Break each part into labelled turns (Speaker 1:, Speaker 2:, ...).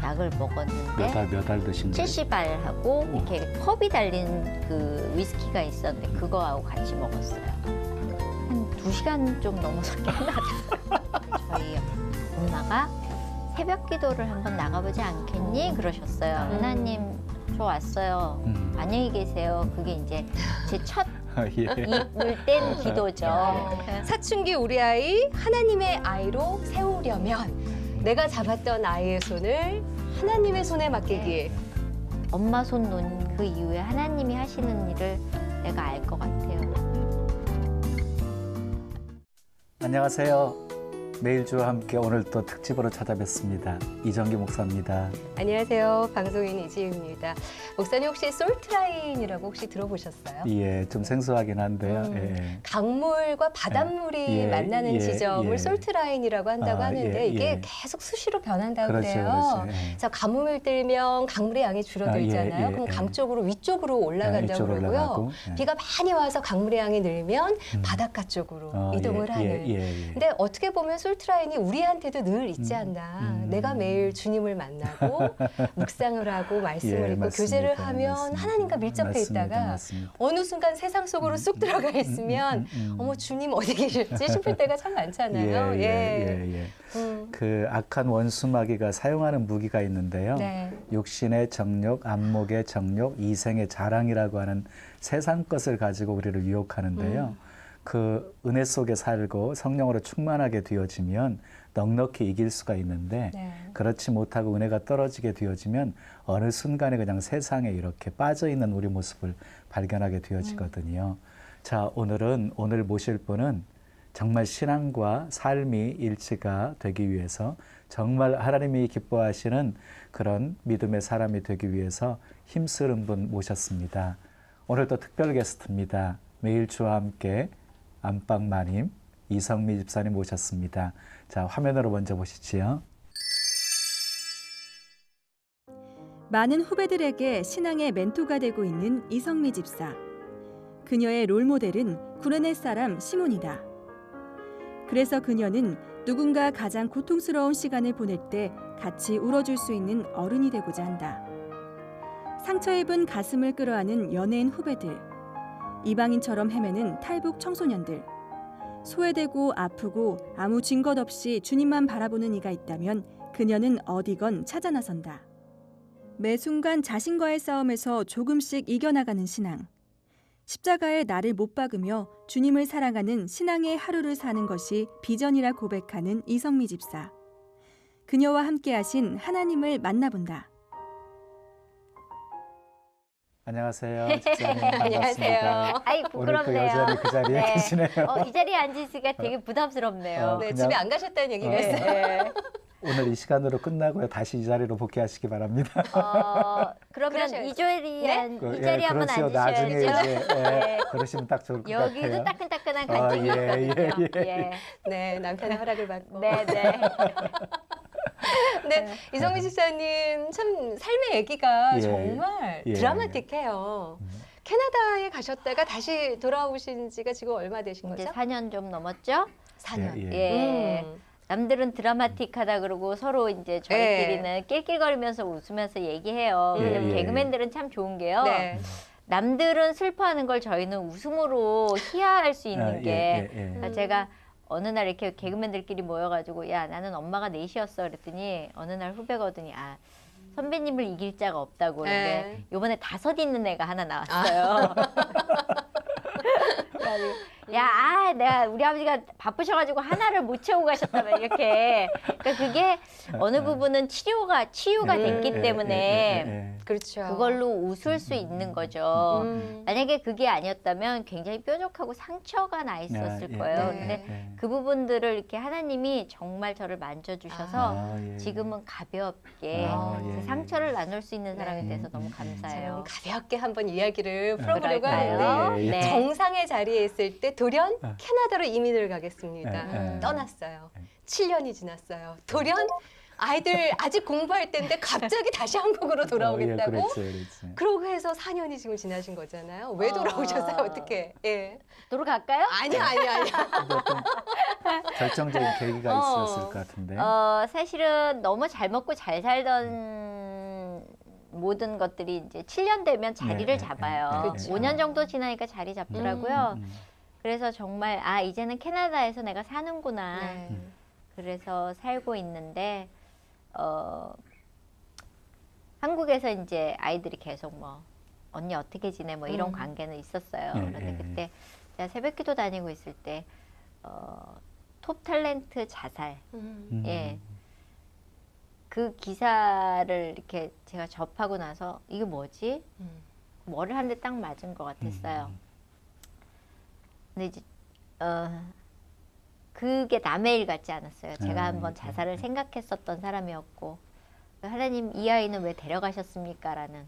Speaker 1: 약을 먹었는데
Speaker 2: 몇 알 드신 거예요?
Speaker 1: 70알하고 이렇게 컵이 달린 그 위스키가 있었는데 그거하고 같이 먹었어요. 한 2시간 좀 넘어서 깨어나더라고요. 저희 엄마가 새벽 기도를 한번 나가보지 않겠니? 그러셨어요. 하나님 저 왔어요. 안녕히 계세요. 그게 이제 제 첫
Speaker 2: 예.
Speaker 1: 입을 뗀 기도죠.
Speaker 3: 사춘기 우리 아이 하나님의 아이로 세우려면 내가 잡았던 아이의 손을 하나님의 손에 맡기기.
Speaker 1: 엄마 손 놓은 그 이후에 하나님이 하시는 일을 내가 알 것 같아요.
Speaker 2: 안녕하세요. 매일주와 함께 오늘 또 특집으로 찾아뵙습니다. 이정기 목사입니다.
Speaker 3: 안녕하세요. 방송인 이지은입니다. 목사님 혹시 솔트라인이라고 혹시 들어보셨어요?
Speaker 2: 예, 좀 생소하긴 한데요. 예.
Speaker 3: 강물과 바닷물이
Speaker 2: 예,
Speaker 3: 만나는
Speaker 2: 예,
Speaker 3: 지점을
Speaker 2: 예.
Speaker 3: 솔트라인이라고 한다고
Speaker 2: 아,
Speaker 3: 하는데
Speaker 2: 예,
Speaker 3: 이게
Speaker 2: 예.
Speaker 3: 계속 수시로 변한다고
Speaker 2: 그렇죠,
Speaker 3: 그래요.
Speaker 2: 그렇죠. 예.
Speaker 3: 그래서 가뭄을 들면 강물의 양이 줄어들잖아요.
Speaker 2: 아, 예, 예,
Speaker 3: 그럼
Speaker 2: 예.
Speaker 3: 강 쪽으로 위쪽으로 올라간다고
Speaker 2: 이쪽으로
Speaker 3: 그러고요.
Speaker 2: 올라가고, 예.
Speaker 3: 비가 많이 와서 강물의 양이 늘면 바닷가 쪽으로 이동을 하는.
Speaker 2: 예.
Speaker 3: 근데 어떻게 보면 솔트라인이 우리한테도 늘 있지 않나. 내가 매일 주님을 만나고 묵상을 하고 말씀을
Speaker 2: 예,
Speaker 3: 읽고
Speaker 2: 맞습니다.
Speaker 3: 교제를 하면
Speaker 2: 맞습니다.
Speaker 3: 하나님과 밀접해
Speaker 2: 맞습니다.
Speaker 3: 있다가
Speaker 2: 맞습니다.
Speaker 3: 어느 순간 세상 속으로 쑥 들어가 있으면 어머 주님 어디 계셨지 싶을 때가 참 많잖아요.
Speaker 2: 예. 그 악한 원수마귀가 사용하는 무기가 있는데요.
Speaker 3: 네.
Speaker 2: 육신의 정욕, 안목의 정욕, 이생의 자랑이라고 하는 세상 것을 가지고 우리를 유혹하는데요. 그 은혜 속에 살고 성령으로 충만하게 되어지면 넉넉히 이길 수가 있는데
Speaker 3: 네.
Speaker 2: 그렇지 못하고 은혜가 떨어지게 되어지면 어느 순간에 그냥 세상에 이렇게 빠져있는 우리 모습을 발견하게 되어지거든요. 자, 오늘 모실 분은 정말 신앙과 삶이 일치가 되기 위해서 정말 하나님이 기뻐하시는 그런 믿음의 사람이 되기 위해서 힘쓰는 분 모셨습니다. 오늘 또 특별 게스트입니다. 매일 주와 함께 안방마님 이성미 집사님 모셨습니다. 자, 화면으로 먼저 보시지요.
Speaker 4: 많은 후배들에게 신앙의 멘토가 되고 있는 이성미 집사. 그녀의 롤모델은 구레네 사람 시몬이다. 그래서 그녀는 누군가 가장 고통스러운 시간을 보낼 때 같이 울어줄 수 있는 어른이 되고자 한다. 상처 입은 가슴을 끌어안는 연예인 후배들, 이방인처럼 헤매는 탈북 청소년들, 소외되고 아프고 아무 증거 없이 주님만 바라보는 이가 있다면 그녀는 어디건 찾아 나선다. 매 순간 자신과의 싸움에서 조금씩 이겨나가는 신앙. 십자가에 나를 못 박으며 주님을 사랑하는 신앙의 하루를 사는 것이 비전이라 고백하는 이성미 집사. 그녀와 함께하신 하나님을 만나본다.
Speaker 2: 안녕하세요, 집사님. 반갑습니다.
Speaker 3: 안녕하세요.
Speaker 1: 아이
Speaker 2: 오늘 또
Speaker 1: 부끄럽네요.
Speaker 2: 여전히 그 자리에
Speaker 1: 네.
Speaker 2: 계시네요.
Speaker 1: 이 자리에 앉으시기가 되게 부담스럽네요.
Speaker 3: 네,
Speaker 2: 그냥-
Speaker 3: 집에 안 가셨다는 얘기가 있어요.
Speaker 1: 네.
Speaker 2: 오늘 이 시간으로 끝나고요. 다시 이 자리로 복귀하시기 바랍니다.
Speaker 1: 그러면
Speaker 3: 그러셔야죠.
Speaker 1: 이 자리에 이 자리에 한번
Speaker 2: 그렇죠. 나중에
Speaker 1: 앉으셔야죠.
Speaker 2: 이제
Speaker 1: 네.
Speaker 2: 그러시면 딱 좋을 것
Speaker 1: 여기도
Speaker 2: 같아요.
Speaker 1: 따끈따끈한
Speaker 2: 아,
Speaker 1: 간증이 있거든요.
Speaker 2: 예.
Speaker 3: 네, 남편의 허락을 받고.
Speaker 1: 네.
Speaker 3: 근데 이성미 집사님 참 삶의 얘기가
Speaker 2: 예,
Speaker 3: 정말
Speaker 2: 예.
Speaker 3: 드라마틱해요. 캐나다에 가셨다가 다시 돌아오신 지가 지금 얼마 되신
Speaker 1: 이제
Speaker 3: 거죠?
Speaker 1: 4년 좀 넘었죠?
Speaker 3: 4년.
Speaker 2: 예.
Speaker 1: 예. 남들은 드라마틱하다 그러고 서로 이제 저희끼리는 낄낄거리면서 웃으면서 얘기해요. 왜냐면
Speaker 2: 예.
Speaker 1: 개그맨들은 참 좋은 게요.
Speaker 3: 네.
Speaker 1: 남들은 슬퍼하는 걸 저희는 웃음으로 희화할 수 있는 게 그러니까 제가 어느 날 이렇게 개그맨들끼리 모여가지고 야 나는 엄마가 넷이었어 그랬더니 어느 날 후배가 오더니 아 선배님을 이길 자가 없다고 그런데 요번에 5 있는 애가 하나 나왔어요. 그래가지고 야, 내가 우리 아버지가 바쁘셔가지고 하나를 못 채우고 가셨다면 이렇게. 그러니까 그게 어느 부분은 치유가 됐기 때문에
Speaker 3: 그렇죠.
Speaker 1: 그걸로 웃을 수 있는 거죠.
Speaker 3: 음.
Speaker 1: 만약에 그게 아니었다면 굉장히 뾰족하고 상처가 나 있었을 거예요.
Speaker 3: 네.
Speaker 1: 근데 그 부분들을 이렇게 하나님이 정말 저를 만져주셔서 지금은 가볍게 그 상처를 나눌 수 있는 사람이 돼서 너무 감사해요.
Speaker 3: 가볍게 한번 이야기를 풀어보려고
Speaker 1: 그럴까요?
Speaker 3: 하는데
Speaker 1: 네.
Speaker 3: 정상의 자리에 있을 때 돌연 캐나다로 이민을 가겠습니다.
Speaker 2: 네.
Speaker 3: 떠났어요. 7년이 지났어요. 돌연 아이들 아직 공부할 때인데 갑자기 다시 한국으로 돌아오겠다고?
Speaker 2: 그렇죠, 그렇죠.
Speaker 3: 그러고 해서 4년이 지금 지나신 거잖아요. 왜 돌아오셨어요? 어떻게? 예.
Speaker 1: 돌아갈까요?
Speaker 3: 아니야.
Speaker 2: 어떤 결정적인 계기가 있었을 것 같은데.
Speaker 1: 사실은 너무 잘 먹고 잘 살던 모든 것들이 이제 7년 되면 자리를 잡아요.
Speaker 3: 그쵸.
Speaker 1: 5년 정도 지나니까 자리 잡더라고요.
Speaker 2: 음.
Speaker 1: 그래서 정말 아 이제는 캐나다에서 내가 사는구나.
Speaker 3: 네.
Speaker 1: 그래서 살고 있는데 한국에서 이제 아이들이 계속 뭐 언니 어떻게 지내 뭐 이런 관계는 있었어요. 그런데 그때 제가 새벽기도 다니고 있을 때 톱 탤런트 자살 예. 그 기사를 이렇게 제가 접하고 나서 이게 뭐지? 뭐를 한 대 딱 맞은 것 같았어요. 근데 이제 그게 남의 일 같지 않았어요. 제가 한번 자살을 생각했었던 사람이었고 하나님 이 아이는 왜 데려가셨습니까? 라는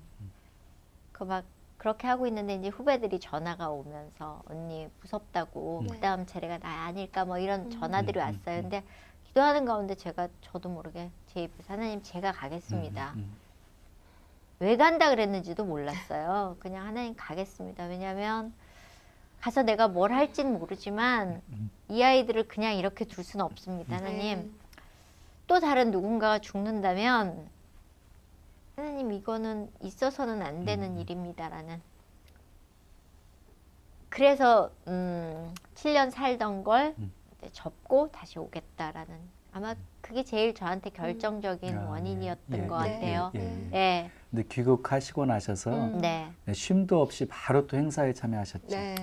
Speaker 1: 그 막 그렇게 하고 있는데 이제 후배들이 전화가 오면서 언니 무섭다고 그 다음 차례가 나 아닐까 뭐 이런 전화들이 왔어요. 근데 기도하는 가운데 저도 모르게 제 입에서 하나님 제가 가겠습니다. 왜 간다 그랬는지도 몰랐어요. 그냥 하나님 가겠습니다. 왜냐하면 가서 내가 뭘 할지는 모르지만 이 아이들을 그냥 이렇게 둘 수는 없습니다. 하나님 또 다른 누군가가 죽는다면 하나님 이거는 있어서는 안 되는 일입니다라는 그래서 7년 살던 걸 이제 접고 다시 오겠다라는 아마 그게 제일 저한테 결정적인 원인이었던 것 같아요. 예.
Speaker 2: 근데 귀국하시고 나셔서
Speaker 1: 네.
Speaker 2: 쉼도 없이 바로 또 행사에 참여하셨죠.
Speaker 3: 네.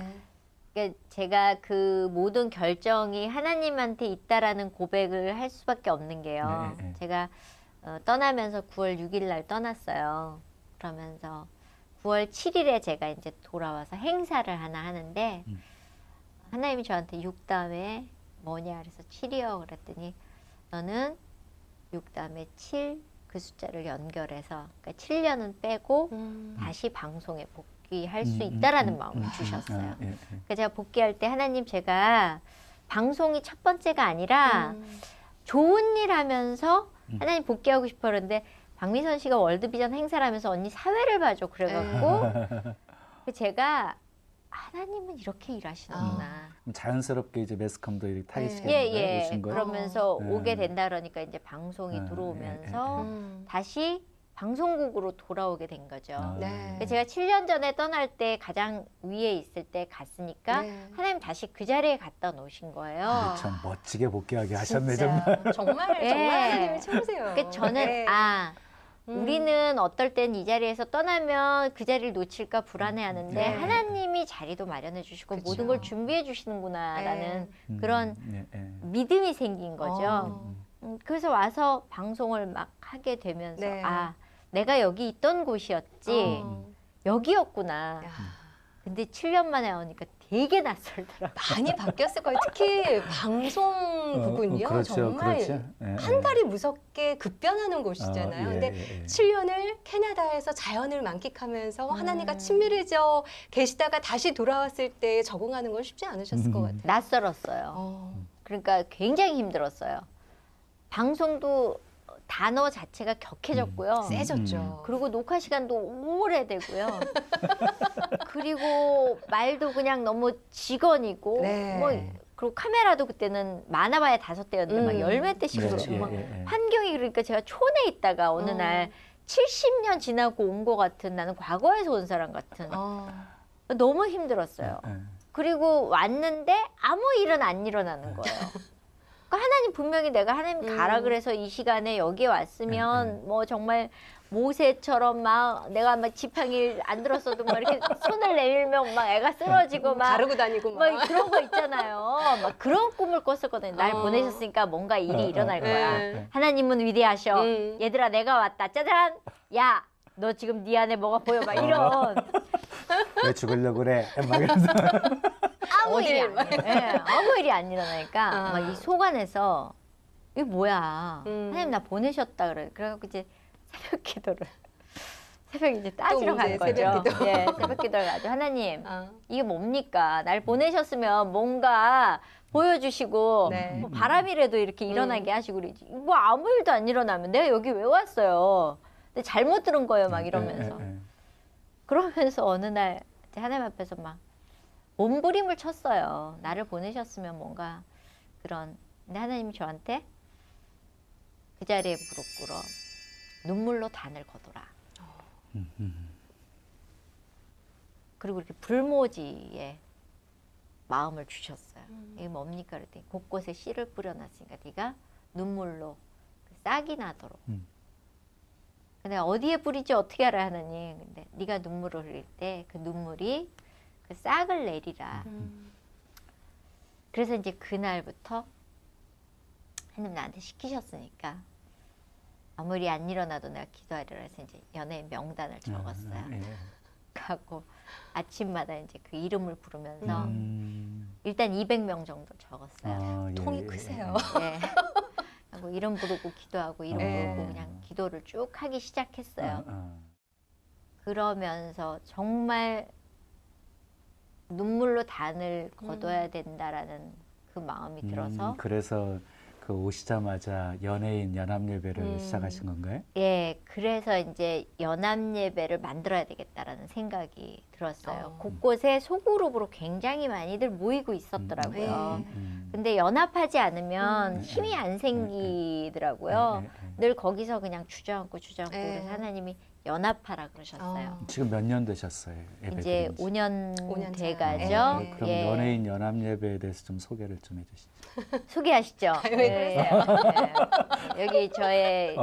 Speaker 1: 그러니까 제가 그 모든 결정이 하나님한테 있다라는 고백을 할 수밖에 없는 게요. 제가 떠나면서 9월 6일 날 떠났어요. 그러면서 9월 7일에 제가 이제 돌아와서 행사를 하나 하는데 하나님이 저한테 6 다음에 뭐냐 그래서 7이요 그랬더니 너는 6 다음에 7 그 숫자를 연결해서 그러니까 7년은 빼고 다시 방송에 복귀할 수 있다라는 마음을 주셨어요. 그러니까 제가 복귀할 때 하나님 제가 방송이 첫 번째가 아니라 좋은 일 하면서 하나님 복귀하고 싶어 그러는데 박미선 씨가 월드비전 행사를 하면서 언니 사회를 봐줘 그래갖고 제가 하나님은 이렇게 일하시는구나.
Speaker 2: 자연스럽게 이제 매스컴도 이렇게 타깃시켜 오신 거예요?
Speaker 1: 그러면서 오게 된다 그러니까 이제 방송이 들어오면서 다시 방송국으로 돌아오게 된 거죠. 제가 7년 전에 떠날 때 가장 위에 있을 때 갔으니까 하나님 다시 그 자리에 갖다 놓으신 거예요.
Speaker 2: 참 멋지게 복귀하게 하셨네
Speaker 3: 정말.
Speaker 2: 정말.
Speaker 3: 정말 하나님이 최고세요.
Speaker 1: 그러니까 저는 우리는 어떨 땐 이 자리에서 떠나면 그 자리를 놓칠까 불안해하는데 하나님이 자리도 마련해 주시고 모든 걸 준비해 주시는구나라는 그런 믿음이 생긴 거죠. 그래서 와서 방송을 막 하게 되면서 내가 여기 있던 곳이었지 여기였구나. 근데 7년 만에 오니까 되게 낯설더라고요.
Speaker 3: 많이 바뀌었을 거예요. 특히 방송국은요.
Speaker 2: 그렇죠,
Speaker 3: 정말
Speaker 2: 그렇죠.
Speaker 3: 한 달이 무섭게 급변하는 곳이잖아요. 근데 7년을 캐나다에서 자연을 만끽하면서 하나님과 친밀해져 계시다가 다시 돌아왔을 때 적응하는 건 쉽지 않으셨을 것 같아요.
Speaker 1: 낯설었어요. 그러니까 굉장히 힘들었어요. 방송도 단어 자체가 격해졌고요.
Speaker 3: 세졌죠.
Speaker 1: 그리고 녹화 시간도 오래되고요. 그리고 말도 그냥 너무 직언이고 뭐 그리고 카메라도 그때는 많아봐야 5대였는데 막 10몇 대씩 막 환경이 그러니까 제가 촌에 있다가 어느 날 70년 지나고 온 것 같은 나는 과거에서 온 사람 같은 너무 힘들었어요. 그리고 왔는데 아무 일은 안 일어나는 거예요. 그러니까 하나님 분명히 내가 하나님 가라 그래서 이 시간에 여기에 왔으면 뭐 정말 모세처럼 막 내가 막 지팡이를 안 들었어도 막 이렇게 손을 내밀면 막 애가 쓰러지고 막
Speaker 3: 가르고 다니고
Speaker 1: 막 그런 거 있잖아요. 막 그런 꿈을 꿨었거든요. 날 보내셨으니까 뭔가 일이 일어날 거야. 하나님은 위대하셔. 얘들아 내가 왔다. 짜잔. 야, 너 지금 네 안에 뭐가 보여? 막 이런.
Speaker 2: 왜 죽으려고 그래? 막 이러면서.
Speaker 1: 아무 일이 안 일어나니까 막 이 속 안에서 이게 뭐야? 하나님 나 보내셨다 그래. 그래갖고 이제 새벽 이제 따지러 간 거죠.
Speaker 3: 새벽기도.
Speaker 1: 새벽기도를 가지고 하나님 이게 뭡니까? 날 보내셨으면 뭔가 보여주시고
Speaker 3: 네.
Speaker 1: 뭐 바람이라도 이렇게 일어나게 하시고 그러지. 뭐 아무 일도 안 일어나면 내가 여기 왜 왔어요? 근데 잘못 들은 거예요, 막 이러면서. 그러면서 어느 날 하나님 앞에서 막 몸부림을 쳤어요. 나를 보내셨으면 뭔가 그런. 근데 하나님이 저한테 그 자리에 무릎 꿇어 눈물로 단을 거둬라. 그리고 이렇게 불모지에 마음을 주셨어요. 이게 뭡니까? 그랬더니 곳곳에 씨를 뿌려놨으니까 네가 눈물로 싹이 나도록. 근데 어디에 뿌리지 어떻게 알아 하느니? 근데 네가 눈물을 흘릴 때 그 눈물이 그 싹을 내리라. 그래서 이제 그날부터 하나님 나한테 시키셨으니까 아무리 안 일어나도 내가 기도하리라 해서 이제 연예인 명단을 적었어요. 하고 아침마다 이제 그 이름을 부르면서 일단 200명 정도 적었어요.
Speaker 3: 통이 크세요.
Speaker 1: 예. 하고 이름 부르고 기도하고 이름 부르고 그냥 기도를 쭉 하기 시작했어요. 그러면서 정말 눈물로 단을 거둬야 된다라는 그 마음이 들어서
Speaker 2: 그래서 그 오시자마자 연예인 연합 예배를 시작하신 건가요?
Speaker 1: 예, 그래서 이제 연합 예배를 만들어야 되겠다라는 생각이 들었어요. 곳곳에 소그룹으로 굉장히 많이들 모이고 있었더라고요. 근데 연합하지 않으면 힘이 안 생기더라고요. 늘 거기서 그냥 주저앉고 그래서 하나님이 연합하라 그러셨어요.
Speaker 2: 지금 몇 년 되셨어요?
Speaker 1: 이제
Speaker 2: 예배드린 지?
Speaker 1: 5년 돼가죠.
Speaker 2: 그럼
Speaker 1: 예.
Speaker 2: 연예인 연합 예배에 대해서 좀 소개를 좀 해주시죠.
Speaker 1: 소개하시죠.
Speaker 3: 왜
Speaker 1: 네. 여기 저의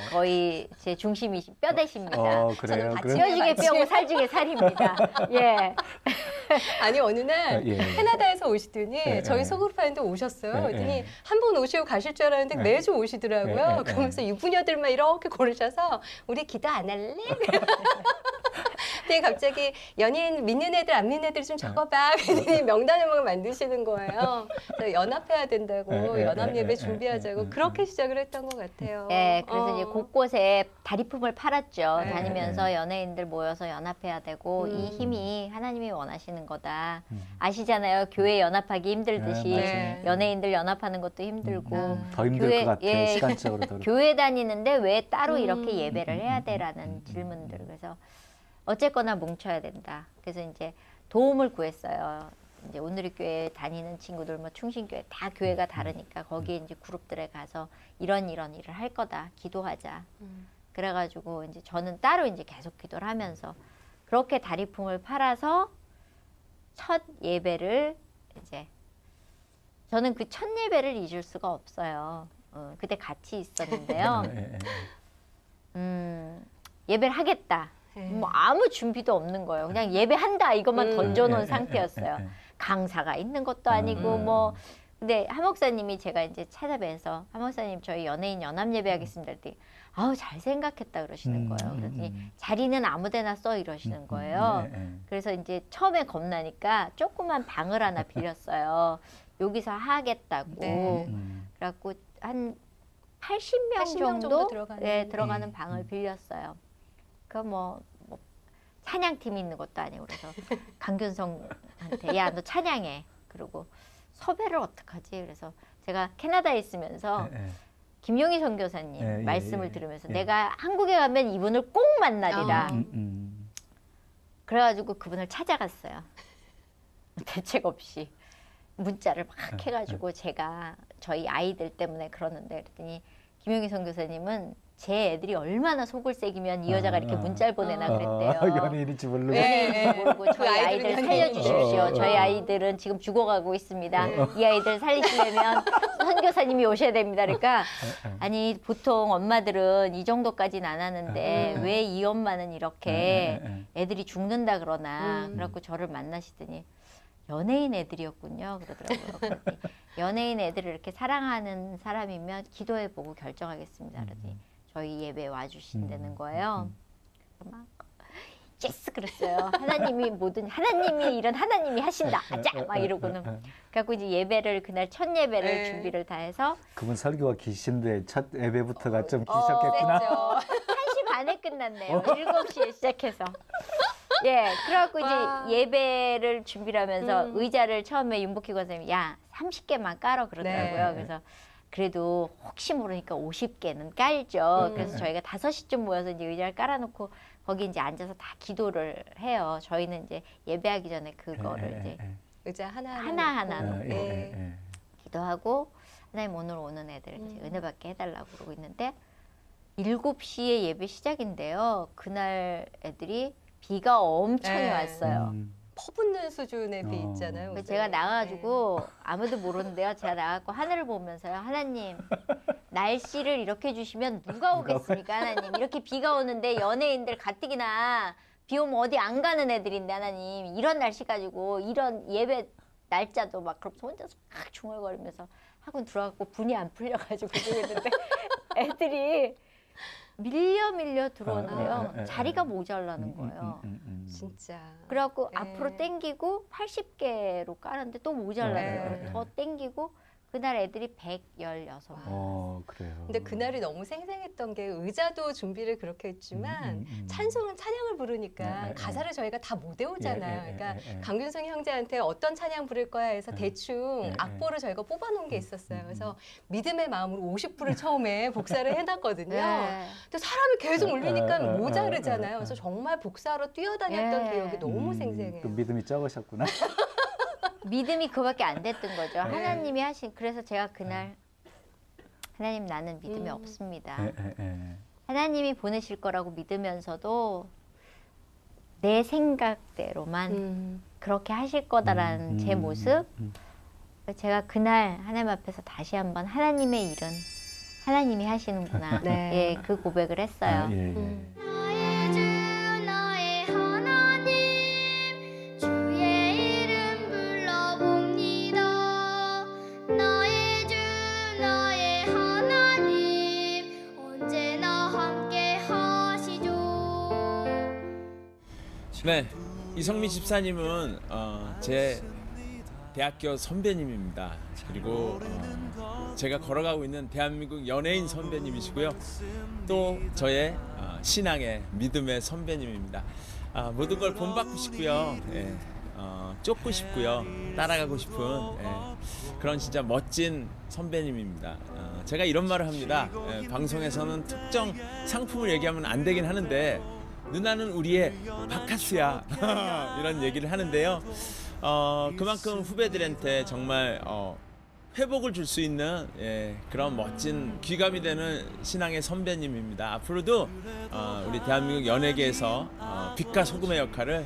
Speaker 1: 거의 제 중심이신 뼈대십니다.
Speaker 2: 그래요?
Speaker 3: 같이
Speaker 1: 뼈중에 뼈고 살중에 살입니다. 예.
Speaker 3: 아니 어느 날 캐나다에서 오시더니
Speaker 2: 예,
Speaker 3: 저희
Speaker 2: 예.
Speaker 3: 소그룹하는데 오셨어요.
Speaker 2: 예,
Speaker 3: 그랬더니
Speaker 2: 예.
Speaker 3: 한 번 오시고 가실 줄 알았는데
Speaker 2: 예.
Speaker 3: 매주 오시더라고요.
Speaker 2: 예, 예, 예.
Speaker 3: 그러면서 유부녀들만 이렇게 고르셔서 우리 기도 안 할래? 근데 갑자기 연예인 믿는 애들 안 믿는 애들 좀 적어봐. 그랬더니 명단을 만드시는 거예요. 그래서 연합해야 된다고 연합 예배 준비하자고 그렇게 시작을 했던 것 같아요.
Speaker 1: 예, 그래서 이제 곳곳에 다리품을 팔았죠.
Speaker 3: 네.
Speaker 1: 다니면서 연예인들 모여서 연합해야 되고 이 힘이 하나님이 원하시는 거다. 아시잖아요. 교회 연합하기 힘들듯이
Speaker 3: 네.
Speaker 1: 연예인들 연합하는 것도 힘들고
Speaker 2: 더 힘들
Speaker 1: 교회-
Speaker 2: 것 같아요.
Speaker 1: 예.
Speaker 2: 시간적으로도.
Speaker 1: 교회 다니는데 왜 따로 이렇게 예배를 해야 돼라는 질문들. 그래서 어쨌거나 뭉쳐야 된다. 그래서 이제 도움을 구했어요. 이제 오늘의 교회 다니는 친구들, 뭐 충신교회 다 교회가 다르니까 거기에 이제 그룹들에 가서 이런 일을 할 거다. 기도하자. 그래가지고 이제 저는 따로 이제 계속 기도를 하면서 그렇게 다리품을 팔아서 첫 예배를 이제 저는 그 첫 예배를 잊을 수가 없어요. 그때 같이 있었는데요. 예배를 하겠다. 뭐 아무 준비도 없는 거예요. 그냥 예배한다 이것만 던져놓은 상태였어요. 강사가 있는 것도 아니고 뭐 근데 한 목사님이 제가 이제 찾아뵈서 한 목사님 저희 연예인 연합 예배하겠습니다. 그랬더니 아우 잘 생각했다 그러시는 거예요. 그랬더니 자리는 아무데나 써 이러시는 거예요. 그래서 이제 처음에 겁나니까 조그만 방을 하나 빌렸어요. 여기서 하겠다고.
Speaker 3: 네.
Speaker 1: 그래갖고 한 80명
Speaker 3: 80명
Speaker 1: 정도
Speaker 3: 들어가는.
Speaker 1: 네, 들어가는 방을 빌렸어요. 그 뭐 찬양팀이 있는 것도 아니고 그래서 강균성한테 야 너 찬양해. 그리고 섭외를 어떡하지? 그래서 제가 캐나다에 있으면서 김용희 선교사님 말씀을 들으면서 내가 한국에 가면 이분을 꼭 만나리라. 그래가지고 그분을 찾아갔어요. 대책 없이 문자를 막 해가지고 제가 저희 아이들 때문에 그러는데 그랬더니 김용희 선교사님은 제 애들이 얼마나 속을 새기면 이 여자가 이렇게 문자를 보내나 그랬대요.
Speaker 2: 연예인인지 모르고.
Speaker 3: 네.
Speaker 1: 모르고 저희 아이들
Speaker 3: 아이들은
Speaker 1: 살려주십시오. 저희 아이들은 지금 죽어가고 있습니다. 이 아이들 살리시려면 선교사님이 오셔야 됩니다. 그러니까 아니 보통 엄마들은 이 정도까지는 안 하는데 왜 이 엄마는 이렇게 애들이 죽는다 그러나 그래갖고 저를 만나시더니 연예인 애들이었군요. 그러더라고요. 그랬더니 연예인 애들을 이렇게 사랑하는 사람이면 기도해보고 결정하겠습니다. 그러더니 저희 예배에 와주신다는 거예요. 그래서 막 예스 그랬어요. 하나님이 뭐든 하나님이 이런 하나님이 하신다. 아자 막 이러고는 그래갖고 이제 예배를 그날 첫 예배를 준비를 다 해서
Speaker 2: 그분 설교가 기신데 첫 예배부터가 좀 기셨겠구나.
Speaker 3: 셌죠.
Speaker 1: 1시 반에 끝났네요. 7시에 시작해서. 예, 그래갖고 이제 예배를 준비를 하면서 의자를 처음에 윤복희 권사님이 야 30개만 깔아 그러더라고요.
Speaker 3: 네.
Speaker 1: 그래서 그래도 혹시 모르니까 50개는 깔죠. 그래서
Speaker 3: 음.
Speaker 1: 저희가 5시쯤 모여서 이제 의자를 깔아놓고 거기 이제 앉아서 다 기도를 해요. 저희는 이제 예배하기 전에 그거를 이제
Speaker 3: 의자
Speaker 1: 하나하나
Speaker 3: 놓고.
Speaker 1: 놓고
Speaker 3: 네.
Speaker 1: 기도하고 하나님 오늘 오는 애들 이제 은혜 받게 해달라고 그러고 있는데 7시에 예배 시작인데요. 그날 애들이 비가 엄청
Speaker 3: 네.
Speaker 1: 왔어요.
Speaker 3: 퍼붓는 수준의 비
Speaker 2: 어.
Speaker 3: 있잖아요.
Speaker 1: 그래서
Speaker 3: 요새.
Speaker 1: 제가 나가가지고 아무도 모르는데요. 제가 나가고 하늘을 보면서요. 하나님 날씨를 이렇게 주시면 누가 오겠습니까? 하나님 이렇게 비가 오는데 연예인들 가뜩이나 비 오면 어디 안 가는 애들인데 하나님 이런 날씨 가지고 이런 예배 날짜도 막 그럼 혼자서 막 중얼거리면서 학원 들어가고 분이 안 풀려가지고 그랬는데 애들이 밀려 들어오는데요. 자리가 모자라는 거예요.
Speaker 3: 진짜.
Speaker 1: 그래갖고
Speaker 3: 네.
Speaker 1: 앞으로 땡기고 80개로 깔았는데 또 모자라는
Speaker 3: 네.
Speaker 1: 거예요. 더 땡기고 그날 애들이 116명.
Speaker 2: 그래요.
Speaker 3: 근데 그날이 너무 생생했던 게 의자도 준비를 그렇게 했지만 찬송은 찬양을 부르니까 가사를 저희가 다 못 외우잖아요. 그러니까 강균성 형제한테 어떤 찬양 부를 거야 해서 대충 악보를 저희가 뽑아놓은 게 있었어요. 그래서 믿음의 마음으로 50부를 처음에 복사를 해놨거든요.
Speaker 1: 네.
Speaker 3: 근데 사람이 계속 울리니까 모자르잖아요. 그래서 정말 복사로 뛰어다녔던
Speaker 1: 네.
Speaker 3: 기억이 너무 생생해요.
Speaker 2: 그 믿음이 적으셨구나.
Speaker 1: 믿음이 그거밖에 안 됐던 거죠.
Speaker 3: 네.
Speaker 1: 하나님이 하신 그래서 제가 그날 하나님 나는 믿음이 없습니다. 하나님이 보내실 거라고 믿으면서도 내 생각대로만 그렇게 하실 거다라는 제 모습 제가 그날 하나님 앞에서 다시 한번 하나님의 일은 하나님이 하시는구나
Speaker 3: 네.
Speaker 1: 예, 그 고백을 했어요.
Speaker 5: 나의 주 나의 하나님 주의 이름 불러봅니다. 나의 주 나의 하나님 언제나 함께 하시죠.
Speaker 6: 네, 이성미 집사님은 제 대학교 선배님입니다. 그리고 제가 걸어가고 있는 대한민국 연예인 선배님이시고요. 또 저의 신앙의 믿음의 선배님입니다. 모든 걸 본받고 싶고요. 예, 쫓고 싶고요. 따라가고 싶은 그런 진짜 멋진 선배님입니다. 제가 이런 말을 합니다. 방송에서는 특정 상품을 얘기하면 안 되긴 하는데 누나는 우리의 바카스야 이런 얘기를 하는데요. 그만큼 후배들한테 정말 회복을 줄 수 있는 그런 멋진 귀감이 되는 신앙의 선배님입니다. 앞으로도 우리 대한민국 연예계에서 빛과 소금의 역할을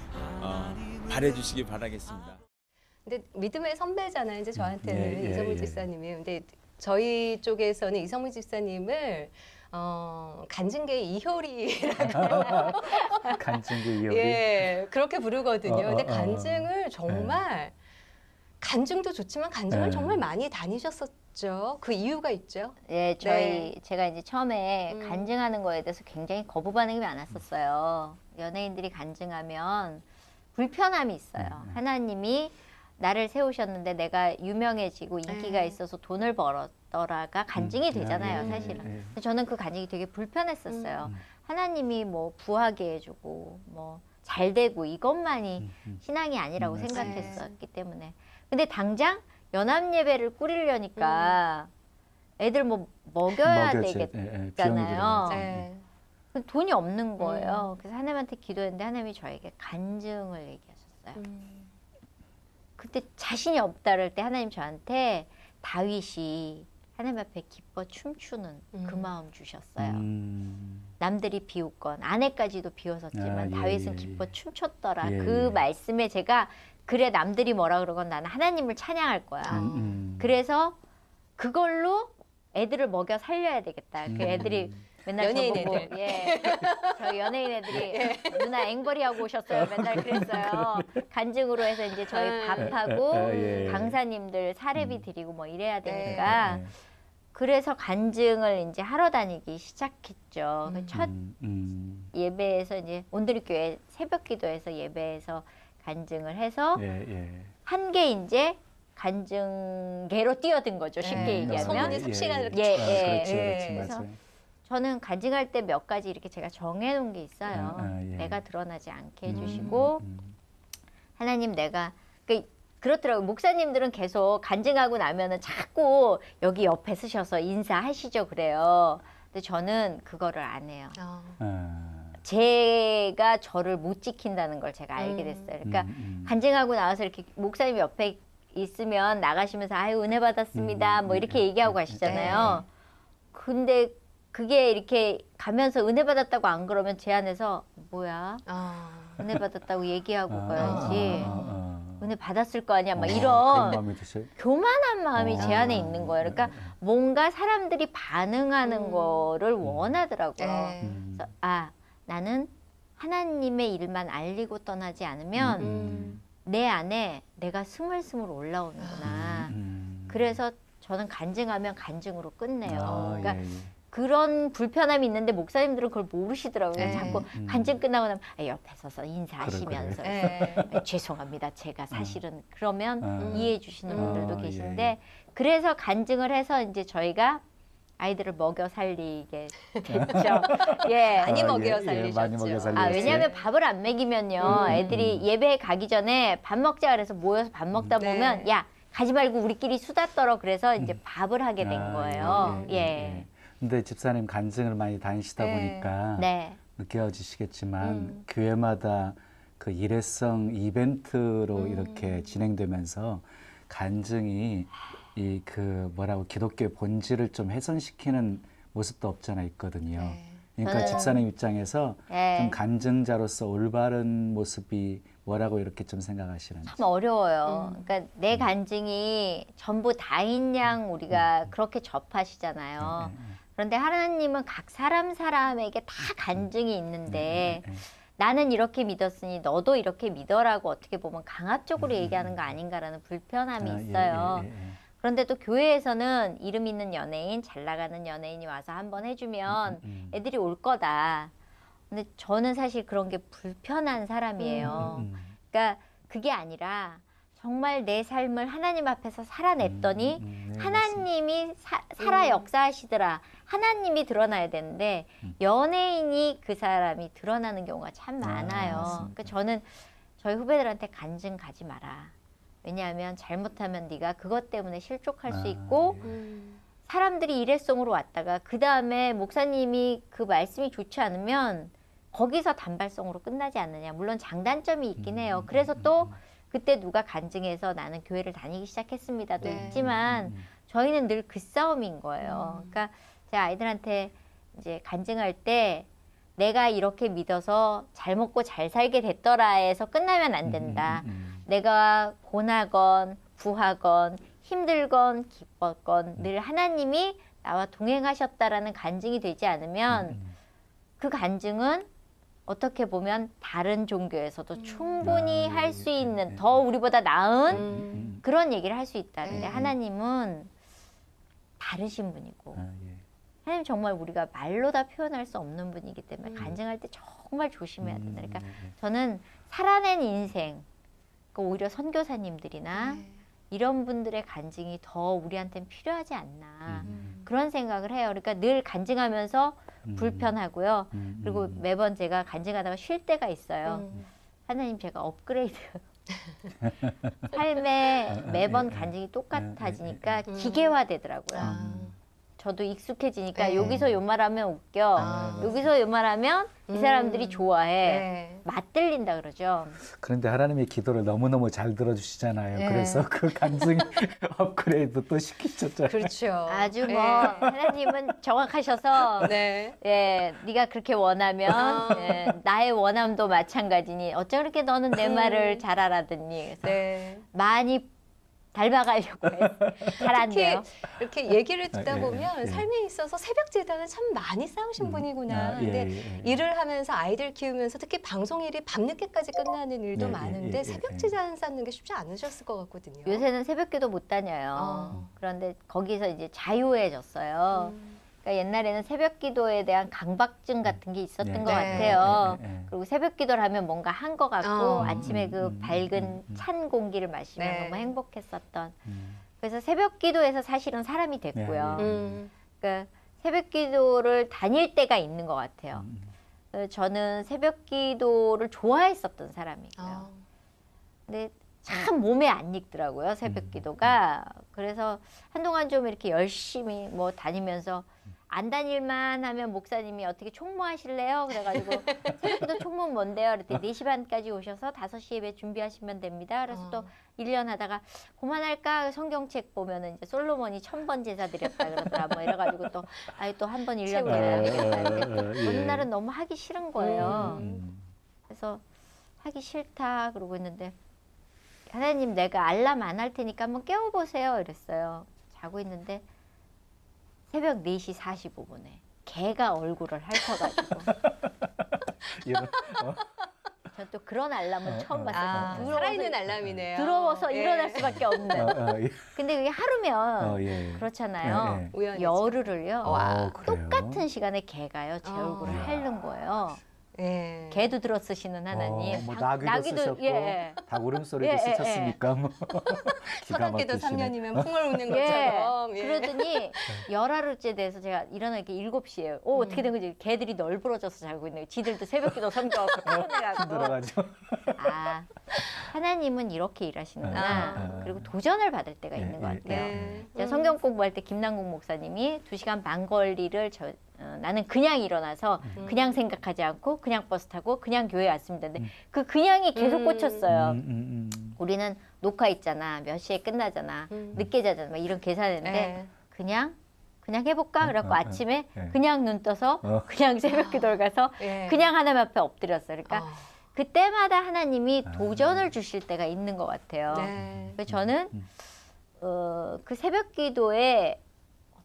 Speaker 6: 발해주시기 바라겠습니다.
Speaker 3: 근데 믿음의 선배잖아요. 이제 저한테는
Speaker 2: 예, 예,
Speaker 3: 이성미
Speaker 2: 예.
Speaker 3: 집사님이. 근데 저희 쪽에서는 이성미 집사님을 간증계의 이효리라고
Speaker 2: 간증기 이효리.
Speaker 3: 예, 그렇게 부르거든요. 근데
Speaker 2: 어.
Speaker 3: 간증을 정말 간증도 좋지만 간증을
Speaker 2: 네.
Speaker 3: 정말 많이 다니셨었죠. 그 이유가 있죠.
Speaker 1: 예, 제가 이제 처음에
Speaker 3: 음.
Speaker 1: 간증하는 거에 대해서 굉장히 거부 반응이 많았었어요. 연예인들이 간증하면 불편함이 있어요. 하나님이 나를 세우셨는데 내가 유명해지고 인기가
Speaker 3: 네.
Speaker 1: 있어서 돈을 벌었더라가 간증이 되잖아요,
Speaker 2: 예,
Speaker 1: 사실은.
Speaker 2: 예, 예.
Speaker 1: 근데 저는 그 간증이 되게 불편했었어요. 하나님이 뭐 부하게 해주고 뭐 잘 되고 이것만이 신앙이 아니라고
Speaker 2: 맞아요.
Speaker 1: 생각했었기 때문에. 근데 당장 연합 예배를 꾸리려니까 애들 뭐 먹여야
Speaker 2: 먹여줘야 돼.
Speaker 1: 되겠잖아요.
Speaker 3: 네.
Speaker 1: 그 돈이 없는 거예요. 그래서 하나님한테 기도했는데 하나님이 저에게 간증을 얘기하셨어요. 그때 자신이 없다를 때 하나님 저한테 다윗이 하나님 앞에 기뻐 춤추는 그 마음 주셨어요. 남들이 비웃건 아내까지도 비웃었지만
Speaker 2: 예,
Speaker 1: 다윗은
Speaker 2: 예,
Speaker 1: 기뻐
Speaker 2: 예.
Speaker 1: 춤췄더라.
Speaker 2: 예,
Speaker 1: 그
Speaker 2: 예.
Speaker 1: 말씀에 제가 그래 남들이 뭐라 그러건 나는 하나님을 찬양할 거야. 그래서 그걸로 애들을 먹여 살려야 되겠다. 그 애들이 맨날
Speaker 3: 연예인
Speaker 1: 저보고
Speaker 3: 애들.
Speaker 1: 예, 저희 연예인 애들이 누나 앵벌이 하고 오셨어요. 맨날 그랬어요. 간증으로 해서 이제 저희 밥하고
Speaker 2: 예.
Speaker 1: 강사님들 사례비 드리고 뭐 이래야
Speaker 3: 네.
Speaker 1: 되니까 그래서 간증을 이제 하러 다니기 시작했죠. 그첫 예배에서 이제 온누리교회 새벽기도에서 예배에서 간증을 해서 한 게 이제 간증계로 뛰어든 거죠. 쉽게 얘기하면.
Speaker 3: 소문이 삽시간으로
Speaker 1: 예, 예,
Speaker 2: 그렇지,
Speaker 1: 예.
Speaker 2: 그렇지,
Speaker 1: 그래서
Speaker 2: 맞아요.
Speaker 1: 저는 간증할 때 몇 가지 이렇게 제가 정해놓은 게 있어요.
Speaker 2: 예.
Speaker 1: 내가 드러나지 않게 해주시고 하나님 내가 그렇더라고요. 목사님들은 계속 간증하고 나면은 자꾸 여기 옆에 서셔서 인사하시죠 그래요. 근데 저는 그거를 안 해요. 제가 저를 못 지킨다는 걸 제가 알게 됐어요. 그러니까 간증하고 나와서 이렇게 목사님 옆에 있으면 나가시면서 아유 은혜 받았습니다 뭐 이렇게 얘기하고 가시잖아요. 근데 그게 이렇게 가면서 은혜 받았다고 안 그러면 제 안에서 뭐야 은혜 받았다고 얘기하고 가야지 은혜 받았을 거 아니야 막
Speaker 2: 그런
Speaker 1: 이런
Speaker 2: 마음이 드셔요?
Speaker 1: 교만한 마음이 제 안에 있는 거예요. 그러니까 뭔가 사람들이 반응하는 거를 원하더라고요.
Speaker 3: 네.
Speaker 1: 그래서 아 나는 하나님의 일만 알리고 떠나지 않으면 내 안에 내가 스물스물 올라오는구나. 그래서 저는 간증하면 간증으로 끝내요. 그러니까 그런 불편함이 있는데 목사님들은 그걸 모르시더라고요.
Speaker 3: 네.
Speaker 1: 자꾸 간증 끝나고 나면 옆에 서서 인사하시면서
Speaker 3: 네.
Speaker 1: 죄송합니다. 제가 사실은 그러면 이해해 주시는 분들도
Speaker 2: 예.
Speaker 1: 계신데 그래서 간증을 해서 이제 저희가 아이들을 먹여 살리게 됐죠. 예.
Speaker 3: 많이 먹여 살리셨죠.
Speaker 2: 많이 먹여
Speaker 1: 아,
Speaker 2: 살리셨어요.
Speaker 1: 왜냐하면 밥을 안 먹이면요. 애들이 예배에 가기 전에 밥 먹자 그래서 모여서 밥 먹다
Speaker 3: 네.
Speaker 1: 보면 야 가지 말고 우리끼리 수다 떨어 그래서 이제 밥을 하게 된 거예요. 예.
Speaker 2: 근데 집사님 간증을 많이 다니시다
Speaker 3: 네.
Speaker 2: 보니까
Speaker 1: 네.
Speaker 2: 느껴지시겠지만 교회마다 그 일회성 이벤트로 이렇게 진행되면서 간증이 이 그 뭐라고 기독교의 본질을 좀 훼손시키는 모습도 없잖아 있거든요.
Speaker 3: 네.
Speaker 2: 그러니까
Speaker 1: 저는-
Speaker 2: 집사님 입장에서
Speaker 1: 예.
Speaker 2: 좀 간증자로서 올바른 모습이 뭐라고 이렇게 좀 생각하시는지.
Speaker 1: 참 어려워요. 그러니까 내 간증이 전부 다인 양 우리가 그렇게 접하시잖아요. 그런데 하나님은 각 사람에게 다 간증이 있는데 나는 이렇게 믿었으니 너도 이렇게 믿어라고 어떻게 보면 강압적으로 얘기하는 거 아닌가라는 불편함이 있어요. 그런데 또 교회에서는 이름 있는 연예인, 잘 나가는 연예인이 와서 한번 해주면 애들이 올 거다. 근데 저는 사실 그런 게 불편한 사람이에요. 그러니까 그게 아니라 정말 내 삶을 하나님 앞에서 살아냈더니 하나님이 살아 역사하시더라. 하나님이 드러나야 되는데 연예인이 그 사람이 드러나는 경우가 참 많아요. 그러니까 저는 저희 후배들한테 간증 가지 마라. 왜냐하면 잘못하면 네가 그것 때문에 실족할 수 있고 사람들이 일회성으로 왔다가 그 다음에 목사님이 그 말씀이 좋지 않으면 거기서 단발성으로 끝나지 않느냐. 물론 장단점이 있긴 해요. 그래서 또 그때 누가 간증해서 나는 교회를 다니기 시작했습니다도
Speaker 3: 네.
Speaker 1: 있지만 저희는 늘 그 싸움인 거예요. 그러니까 제 아이들한테 이제 간증할 때 내가 이렇게 믿어서 잘 먹고 잘 살게 됐더라에서 끝나면 안 된다. 내가 고나건 부하건 힘들건 기뻤건 늘 하나님이 나와 동행하셨다라는 간증이 되지 않으면 그 간증은 어떻게 보면 다른 종교에서도 충분히 할 수 있는 더 우리보다 나은 그런 얘기를 할 수 있다는데 하나님은 다르신 분이고 하나님 정말 우리가 말로 다 표현할 수 없는 분이기 때문에 간증할 때 정말 조심해야 된다. 그러니까 저는 살아낸 인생 그러니까 오히려 선교사님들이나 이런 분들의 간증이 더 우리한테는 필요하지 않나 그런 생각을 해요. 그러니까 늘 간증하면서 불편하고요. 그리고 매번 제가 간증하다가 쉴 때가 있어요. 하나님 제가 업그레이드 삶에 매번 간증이 똑같아지니까 기계화되더라고요. 저도 익숙해지니까
Speaker 3: 네.
Speaker 1: 여기서 요 말하면 웃겨. 여기서 요 말하면 이 사람들이 좋아해.
Speaker 3: 네.
Speaker 1: 맞들린다 그러죠.
Speaker 2: 그런데 하나님의 기도를 너무너무 잘 들어주시잖아요.
Speaker 3: 네.
Speaker 2: 그래서 그 간증 업그레이드 또 시키셨잖아요.
Speaker 3: 그렇죠.
Speaker 1: 아주
Speaker 3: 네.
Speaker 1: 뭐 하나님은 정확하셔서
Speaker 3: 네.
Speaker 1: 예, 네가 그렇게 원하면 예, 나의 원함도 마찬가지니 어쩜 그렇게 너는 내 말을 잘 알아듣니. 그래서
Speaker 3: 네.
Speaker 1: 많이 닮아가려고 해요. 잘한대요.
Speaker 3: 이렇게 얘기를 듣다
Speaker 2: 예,
Speaker 3: 보면
Speaker 2: 예.
Speaker 3: 삶에 있어서 새벽 제단을 참 많이 쌓으신 분이구나. 근데 일을 하면서 아이들 키우면서 특히 방송일이 밤늦게까지 끝나는 일도
Speaker 2: 예, 예,
Speaker 3: 많은데
Speaker 2: 예,
Speaker 3: 새벽
Speaker 2: 예.
Speaker 3: 제단 쌓는 게 쉽지 않으셨을 것 같거든요.
Speaker 1: 요새는 새벽기도 못 다녀요. 그런데 거기서 이제 자유해졌어요. 그러니까 옛날에는 새벽기도에 대한 강박증 같은 게 있었던 것 같아요. 그리고 새벽기도를 하면 뭔가 한 것 같고 아침에 그 밝은 찬 공기를 마시면
Speaker 3: 네.
Speaker 1: 너무 행복했었던. 그래서 새벽기도에서 사실은 사람이 됐고요. 그러니까 새벽기도를 다닐 때가 있는 것 같아요. 저는 새벽기도를 좋아했었던 사람이고요. 근데 참 몸에 안 익더라고요, 새벽 기도가. 그래서 한동안 좀 이렇게 열심히 뭐 다니면서 안 다닐만 하면 목사님이 어떻게 총무하실래요? 그래가지고 새벽 기도 총무는 뭔데요? 그랬더니 4시 반까지 오셔서 5시 예배 준비하시면 됩니다. 그래서 또 1년 하다가 그만할까? 성경책 보면은 이제 솔로몬이 1000번 제사 드렸다 그러더라. 뭐 이래가지고 또 아예 또 한 번 1년 해야 되겠다.
Speaker 2: 예.
Speaker 1: 어느 날은 너무 하기 싫은 거예요. 그래서 하기 싫다 그러고 있는데 하나님 내가 알람 안 할 테니까 한번 깨워보세요 이랬어요. 자고 있는데 새벽 4시 45분에 개가 얼굴을 핥아가지고
Speaker 2: 이런,
Speaker 1: 전 또 그런 알람은 처음 봤어요.
Speaker 3: 아,
Speaker 1: 더러워서
Speaker 3: 살아있는 알람이네요.
Speaker 1: 더러워서
Speaker 3: 예.
Speaker 1: 일어날 수밖에 없는.
Speaker 2: 예.
Speaker 1: 근데 그게 하루면
Speaker 2: 예.
Speaker 1: 그렇잖아요.
Speaker 2: 예, 예.
Speaker 3: 우연이죠.
Speaker 1: 열흘을요.
Speaker 2: 그래요?
Speaker 1: 똑같은 시간에 개가요 제 얼굴을 핥는 거예요.
Speaker 3: 예.
Speaker 1: 개도 들어 쓰시는 하나님.
Speaker 2: 뭐 나귀도 쓰셨고
Speaker 1: 예.
Speaker 2: 닭 울음소리도
Speaker 1: 예, 예,
Speaker 2: 쓰셨으니까 뭐 기가
Speaker 3: 서당계도
Speaker 2: 막히시네.
Speaker 3: 3년이면 풍을 우는
Speaker 1: 예.
Speaker 3: 것처럼. 예.
Speaker 1: 그러더니 열하루째 돼서 제가 일어나기 7시에 어떻게 된 거지? 개들이 널브러져서 자고 있는 거예요. 지들도 새벽기도 섬겨갖고 피곤해갖고.
Speaker 2: 힘들어가지고.
Speaker 1: 아 하나님은 이렇게 일하시는구나. 그리고 도전을 받을 때가 있는 것 같아요.
Speaker 3: 네.
Speaker 1: 제가 성경 공부할 때 김남국 목사님이 2시간 반 거리를 나는 그냥 일어나서 그냥 생각하지 않고 그냥 버스 타고 그냥 교회 왔으면 되는데 그 그냥이 계속 꽂혔어요. 우리는 녹화 있잖아. 몇 시에 끝나잖아. 늦게 자잖아. 막 이런 계산했는데
Speaker 3: 네.
Speaker 1: 그냥 해볼까? 그래갖고 아침에
Speaker 2: 네.
Speaker 1: 그냥 눈 떠서 그냥 새벽 기도를 가서
Speaker 3: 예.
Speaker 1: 그냥 하나님 앞에 엎드렸어요. 그러니까
Speaker 3: 어.
Speaker 1: 그때마다 하나님이 도전을 주실 때가 있는 것 같아요.
Speaker 3: 네.
Speaker 1: 그래서 저는 그 새벽 기도에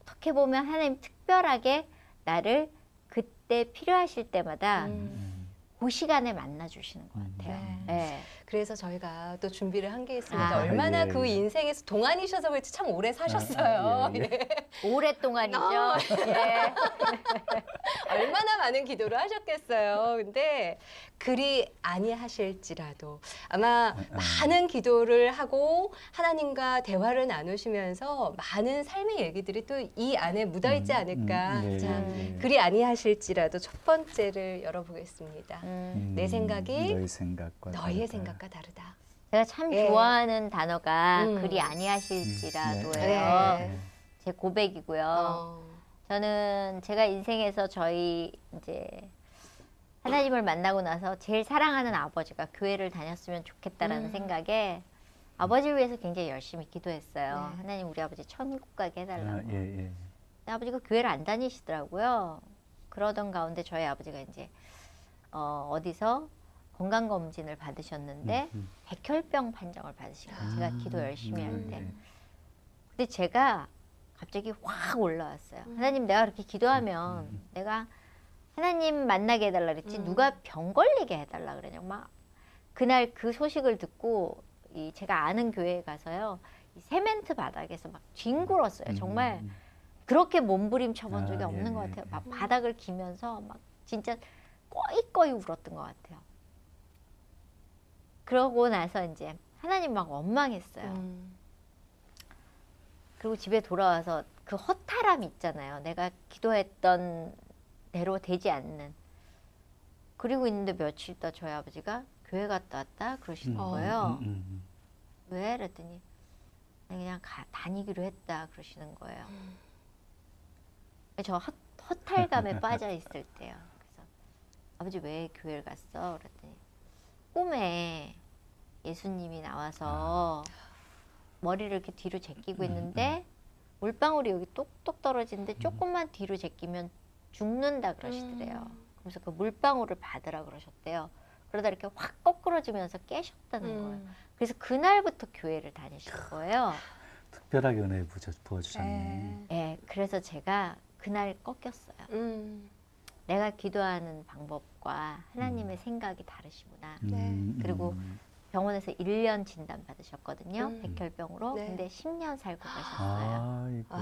Speaker 1: 어떻게 보면 하나님 특별하게 나를 그때 필요하실 때마다 그 시간에 만나 주시는 것 같아요.
Speaker 3: 네.
Speaker 1: 네.
Speaker 3: 그래서 저희가 또 준비를 한 게 있습니다.
Speaker 1: 아,
Speaker 3: 얼마나
Speaker 2: 예,
Speaker 3: 그
Speaker 2: 예.
Speaker 3: 인생에서 동안이셔서 그렇지 참 오래 사셨어요.
Speaker 2: 예, 예.
Speaker 3: 예.
Speaker 1: 오랫동안이죠. 예.
Speaker 3: 얼마나 많은 기도를 하셨겠어요. 근데 그리 아니하실지라도 아마 많은 기도를 하고 하나님과 대화를 나누시면서 많은 삶의 얘기들이 또 이 안에 묻어있지 않을까.
Speaker 2: 예,
Speaker 3: 자,
Speaker 2: 예, 예.
Speaker 3: 그리 아니하실지라도 첫 번째를 열어보겠습니다. 내 생각이
Speaker 2: 너의 생각과
Speaker 3: 너의
Speaker 2: 다르다.
Speaker 3: 생각과 다르다.
Speaker 1: 제가 참
Speaker 3: 예.
Speaker 1: 좋아하는 단어가 그리
Speaker 2: 네.
Speaker 1: 아니하실지라도예요.
Speaker 3: 네.
Speaker 1: 제 고백이고요.
Speaker 3: 어.
Speaker 1: 저는 제가 인생에서 저희 이제 하나님을 만나고 나서 제일 사랑하는 아버지가 교회를 다녔으면 좋겠다라는 생각에 아버지를 위해서 굉장히 열심히 기도했어요.
Speaker 3: 네.
Speaker 1: 하나님 우리 아버지 천국 가게 해달라고.
Speaker 2: 예, 예.
Speaker 1: 근데 아버지가 교회를 안 다니시더라고요. 그러던 가운데 저희 아버지가 이제 어디서 건강검진을 받으셨는데 백혈병 판정을 받으신 거예요. 제가 기도 열심히 할 때. 근데 제가 갑자기 확 올라왔어요. 하나님 내가 그렇게 기도하면 내가 하나님 만나게 해달라 그랬지 누가 병 걸리게 해달라 그러냐고 막 그날 그 소식을 듣고 제가 아는 교회에 가서요. 이 세멘트 바닥에서 막 뒹굴었어요. 정말 그렇게 몸부림 쳐본 적이 없는
Speaker 2: 예,
Speaker 1: 것
Speaker 2: 예,
Speaker 1: 같아요.
Speaker 2: 예.
Speaker 1: 막 바닥을 기면서 막 진짜 꺼이꺼이 울었던 것 같아요. 그러고 나서 이제 하나님 막 원망했어요. 그리고 집에 돌아와서 그 허탈함 있잖아요. 내가 기도했던 대로 되지 않는. 그리고 있는데 며칠 있다 저희 아버지가 교회 갔다 왔다 그러시는 거예요. 왜? 그랬더니 그냥 다니기로 했다 그러시는 거예요. 저 허탈감에 빠져 있을 때요. 그래서 아버지 왜 교회를 갔어? 그랬더니 꿈에 예수님이 나와서 머리를 이렇게 뒤로 제끼고 있는데 물방울이 여기 똑똑 떨어지는데 조금만 뒤로 제끼면 죽는다 그러시더래요. 그래서 그 물방울을 받으라 그러셨대요. 그러다 이렇게 확 거꾸러지면서 깨셨다는 거예요. 그래서 그날부터 교회를 다니신 거예요.
Speaker 2: 특별하게 은혜 부어주셨네.
Speaker 1: 네, 그래서 제가 그날 꺾였어요. 내가 기도하는 방법과 하나님의 생각이 다르시구나. 그리고 병원에서 1년 진단 받으셨거든요. 백혈병으로.
Speaker 3: 네.
Speaker 1: 근데 10년 살고 가셨어요.
Speaker 2: 아이고,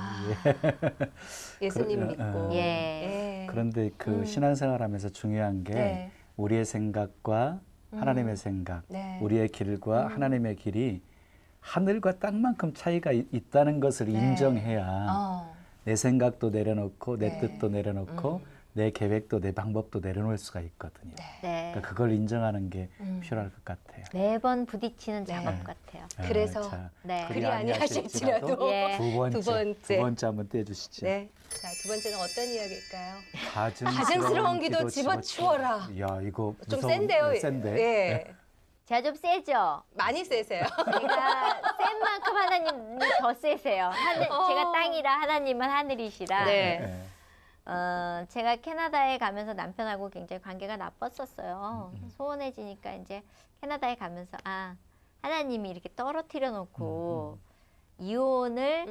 Speaker 3: 예수님
Speaker 2: 그러-
Speaker 3: 믿고.
Speaker 1: 예.
Speaker 3: 예.
Speaker 2: 그런데 그 신앙생활하면서 중요한 게
Speaker 3: 네.
Speaker 2: 우리의 생각과 하나님의 생각,
Speaker 3: 네.
Speaker 2: 우리의 길과 하나님의 길이 하늘과 땅만큼 차이가 있다는 것을
Speaker 3: 네.
Speaker 2: 인정해야 내 생각도 내려놓고 내
Speaker 3: 네.
Speaker 2: 뜻도 내려놓고 내 계획도 내 방법도 내려놓을 수가 있거든요.
Speaker 1: 네.
Speaker 2: 그러니까 그걸 인정하는 게 필요할 것 같아요.
Speaker 1: 매번 부딪히는
Speaker 3: 네.
Speaker 1: 작업 같아요.
Speaker 3: 그래서
Speaker 2: 자,
Speaker 1: 네.
Speaker 3: 그리 아니하실지라도
Speaker 1: 예.
Speaker 2: 두 번째,
Speaker 3: 두 번째.
Speaker 2: 두 번째 한번 떼주시죠.
Speaker 3: 네. 자, 두 번째는 어떤 이야기일까요?
Speaker 2: 가증스러운
Speaker 3: 기도 집어치워라.
Speaker 2: 야, 이거
Speaker 3: 좀
Speaker 2: 무서운-
Speaker 3: 센데요.
Speaker 2: 센데.
Speaker 3: 예.
Speaker 1: 제가 좀 세죠?
Speaker 3: 많이 세세요.
Speaker 1: 제가 센 만큼 하나님이 더 세세요. 제가 땅이라 하나님은 하늘이시라.
Speaker 3: 네.
Speaker 2: 네.
Speaker 1: 제가 캐나다에 가면서 남편하고 굉장히 관계가 나빴었어요. 소원해지니까 이제 캐나다에 가면서 하나님이 이렇게 떨어뜨려 놓고 이혼을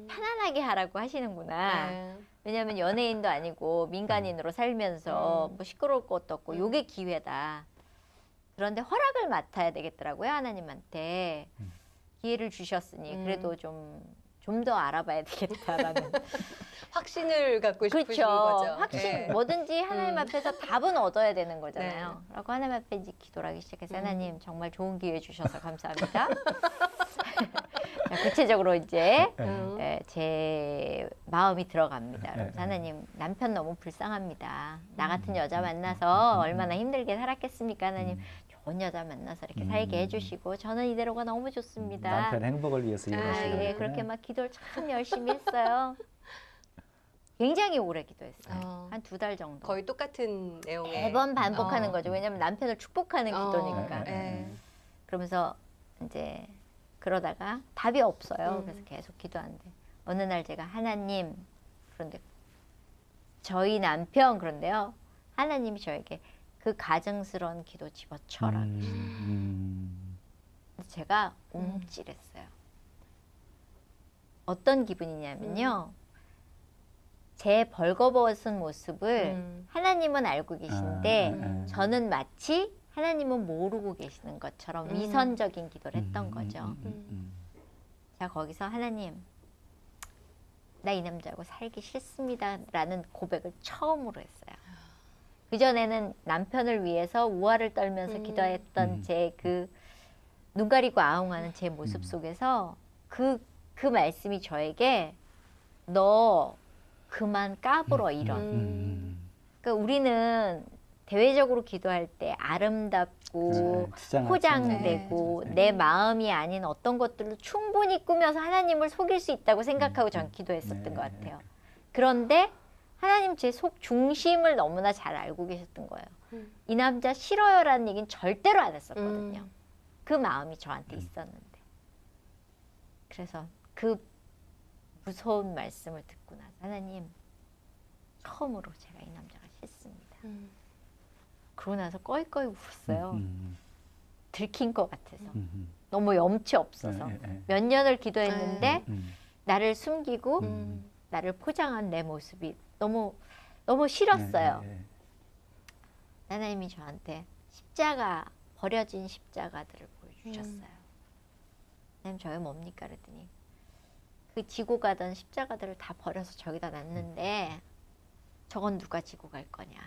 Speaker 1: 편안하게 하라고 하시는구나.
Speaker 3: 네.
Speaker 1: 왜냐하면 연예인도 아니고 민간인으로 살면서 뭐 시끄러울 것도 없고 요게 기회다. 그런데 허락을 맡아야 되겠더라고요. 하나님한테. 기회를 주셨으니 그래도 좀 더 알아봐야 되겠다라는.
Speaker 3: 확신을 갖고 싶으신
Speaker 1: 그렇죠.
Speaker 3: 거죠.
Speaker 1: 확신
Speaker 3: 네.
Speaker 1: 뭐든지 하나님 앞에서 답은 얻어야 되는 거잖아요. 라고 하나님 앞에 이제 기도를 하기 시작해서 하나님 정말 좋은 기회 주셔서 감사합니다. 구체적으로 이제 제 마음이 들어갑니다. 그래서 하나님 남편 너무 불쌍합니다. 나 같은 여자 만나서 얼마나 힘들게 살았겠습니까? 하나님 좋은 여자 만나서 이렇게 살게 해주시고 저는 이대로가 너무 좋습니다.
Speaker 2: 남편 행복을 위해서 일하시는
Speaker 1: 예, 그렇게 막 기도를 참 열심히 했어요. 굉장히 오래 기도했어요. 한 2달 정도.
Speaker 3: 거의 똑같은 내용의
Speaker 1: 매번 반복하는 거죠. 왜냐하면 남편을 축복하는 기도니까.
Speaker 3: 네.
Speaker 1: 그러면서 이제 그러다가 답이 없어요. 그래서 계속 기도하는데 어느 날 제가 하나님 그런데 저희 남편 그런데요. 하나님이 저에게 그 가증스러운 기도 집어쳐라. 제가 움찔했어요. 어떤 기분이냐면요. 제 벌거벗은 모습을 하나님은 알고 계신데 저는 마치 하나님은 모르고 계시는 것처럼 위선적인 기도를 했던 거죠. 제가 거기서 하나님 나 이 남자하고 살기 싫습니다 라는 고백을 처음으로 했어요. 그전에는 남편을 위해서 우화를 떨면서 기도했던 제 그 눈 가리고 아웅하는 제 모습 속에서 그 말씀이 저에게 너 그만 까불어 이런. 그러니까 우리는 대외적으로 기도할 때 아름답고 포장되고 내 마음이 아닌 어떤 것들로 충분히 꾸며서 하나님을 속일 수 있다고 생각하고 전 기도했었던 것 같아요. 그런데 하나님 제 속 중심을 너무나 잘 알고 계셨던 거예요. 이 남자 싫어요라는 얘기는 절대로 안 했었거든요. 그 마음이 저한테 있었는데. 그래서 그 무서운 말씀을 듣고 나서 하나님 처음으로 제가 이 남자가 싫습니다. 그러고 나서 꺼이꺼이 울었어요. 들킨 것 같아서. 너무 염치 없어서. 몇 년을 기도했는데 나를 숨기고 나를 포장한 내 모습이 너무 싫었어요. 하나님이 저한테 버려진 십자가들을 보여주셨어요. 하나님 저게 뭡니까? 그랬더니 그 지고 가던 십자가들을 다 버려서 저기다 놨는데 저건 누가 지고 갈 거냐.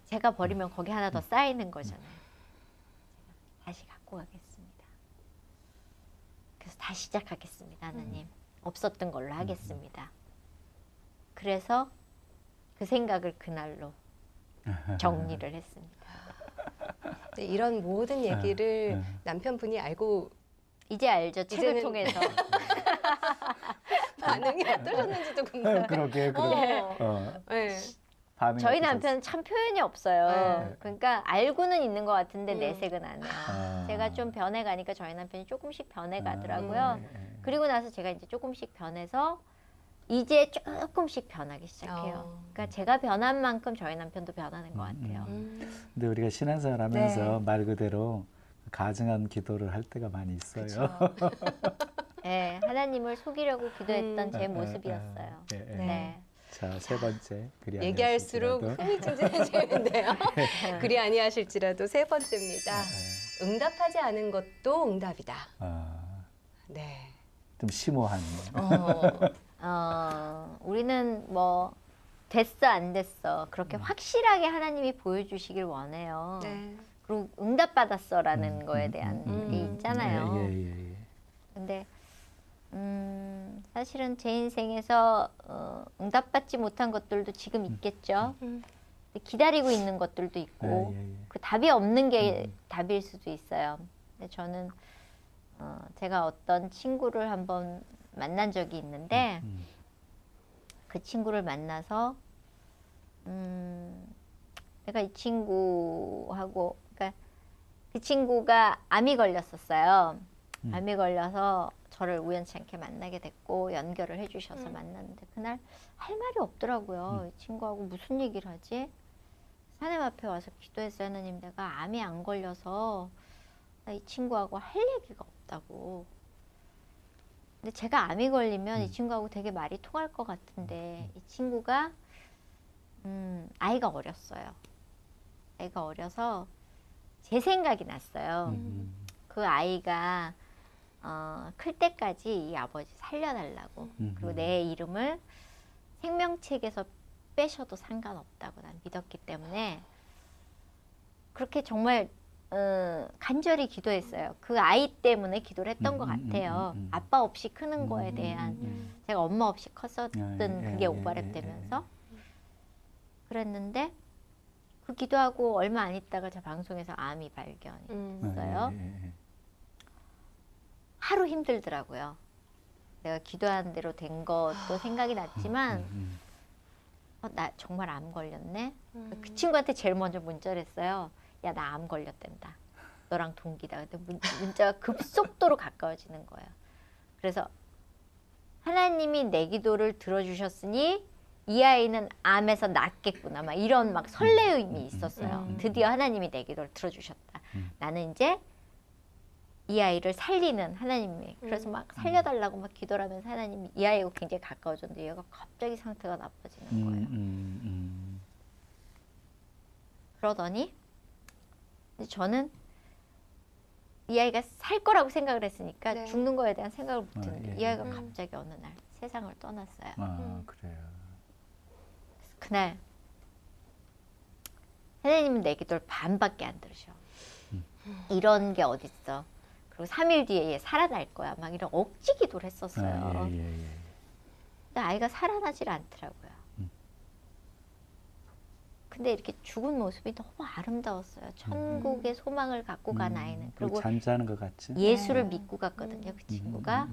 Speaker 1: 제가 버리면 거기 하나 더 쌓이는 거잖아요. 제가 다시 갖고 가겠습니다. 그래서 다시 시작하겠습니다. 하나님. 없었던 걸로 하겠습니다. 그래서 그 생각을 그날로 정리를 했습니다.
Speaker 3: 네, 이런 모든 얘기를 남편분이 알고
Speaker 1: 이제 알죠. 책을
Speaker 3: 이제는-
Speaker 1: 통해서.
Speaker 3: 반응이 어떠셨는지도 궁금해요.
Speaker 2: 그러게.
Speaker 3: 네.
Speaker 2: 반응이
Speaker 1: 저희
Speaker 2: 어떠셨어요?
Speaker 1: 남편은 참 표현이 없어요.
Speaker 3: 네.
Speaker 1: 그러니까 알고는 있는 것 같은데 내색은 안 해요.
Speaker 2: 아.
Speaker 1: 제가 좀 변해가니까 저희 남편이 조금씩 변해가더라고요. 그리고 나서 제가 이제 조금씩 변해서 이제 조금씩 변하기 시작해요. 그러니까 제가 변한 만큼 저희 남편도 변하는 것 같아요.
Speaker 2: 근데 우리가 신앙생활 하면서 말 그대로 가증한 기도를 할 때가 많이 있어요.
Speaker 1: 네, 하나님을 속이려고 기도했던 제 모습이었어요. 네.
Speaker 2: 자, 세 번째. 그리
Speaker 3: 얘기할수록
Speaker 2: 아니하실지라도.
Speaker 3: 흥미진진해지는데요. 그리 아니하실지라도 세 번째입니다. 응답하지 않은 것도 응답이다. 네.
Speaker 2: 좀 심오한.
Speaker 1: 우리는 뭐 됐어 안 됐어 그렇게 확실하게 하나님이 보여주시길 원해요.
Speaker 3: 네.
Speaker 1: 그리고 응답받았어라는 거에 대한 일이 있잖아요.
Speaker 2: 예.
Speaker 1: 근데 사실은 제 인생에서 응답받지 못한 것들도 지금 있겠죠. 기다리고 있는 것들도 있고 그 답이 없는 게 답일 수도 있어요. 근데 저는 제가 어떤 친구를 한번 만난 적이 있는데 그 친구를 만나서 내가 이 친구하고 그러니까 그 친구가 암이 걸렸었어요. 암이 걸려서 저를 우연치 않게 만나게 됐고 연결을 해주셔서 만났는데 그날 할 말이 없더라고요. 이 친구하고 무슨 얘기를 하지? 하나님 앞에 와서 기도했어요. 하나님, 내가 암이 안 걸려서 나 이 친구하고 할 얘기가 없다고. 근데 제가 암이 걸리면 이 친구하고 되게 말이 통할 것 같은데 이 친구가 아이가 어렸어요. 아이가 어려서 제 생각이 났어요. 그 아이가 클 때까지 이 아버지 살려달라고. 그리고 내 이름을 생명책에서 빼셔도 상관없다고 난 믿었기 때문에 그렇게 정말 간절히 기도했어요. 그 아이 때문에 기도를 했던 것 같아요. 아빠 없이 크는 거에 대한 제가 엄마 없이 컸었던 그게 오버랩 되면서 그랬는데 그 기도하고 얼마 안 있다가 제 방송에서 암이 발견됐어요. 하루 힘들더라고요. 내가 기도한 대로 된 것도 생각이 났지만 나 정말 암 걸렸네. 그 친구한테 제일 먼저 문자를 했어요. 야, 나 암 걸렸댄다. 너랑 동기다. 근데 문자가 급속도로 가까워지는 거예요. 그래서 하나님이 내 기도를 들어주셨으니 이 아이는 암에서 낫겠구나. 막 이런 막 설레임이 있었어요. 드디어 하나님이 내 기도를 들어주셨다. 나는 이제 이 아이를 살리는 하나님이 그래서 막 살려달라고 막 기도를 하면서 하나님이 이 아이하고 굉장히 가까워졌는데 얘가 갑자기 상태가 나빠지는 거예요. 그러더니 저는 이 아이가 살 거라고 생각을 했으니까
Speaker 3: 네.
Speaker 1: 죽는 거에 대한 생각을 못 했는데 이 아이가 갑자기 어느 날 세상을 떠났어요.
Speaker 2: 그래요.
Speaker 1: 그날 하나님은 내 기도를 반밖에 안 들으셔. 이런 게 어딨어. 그리고 3일 뒤에 얘 살아날 거야. 막 이런 억지 기도를 했었어요. 근데 아이가 살아나질 않더라고요. 근데 이렇게 죽은 모습이 너무 아름다웠어요. 천국의 소망을 갖고 간 아이는. 그리고
Speaker 2: 잠자는 것 같지?
Speaker 1: 예수를 믿고 갔거든요. 그 친구가.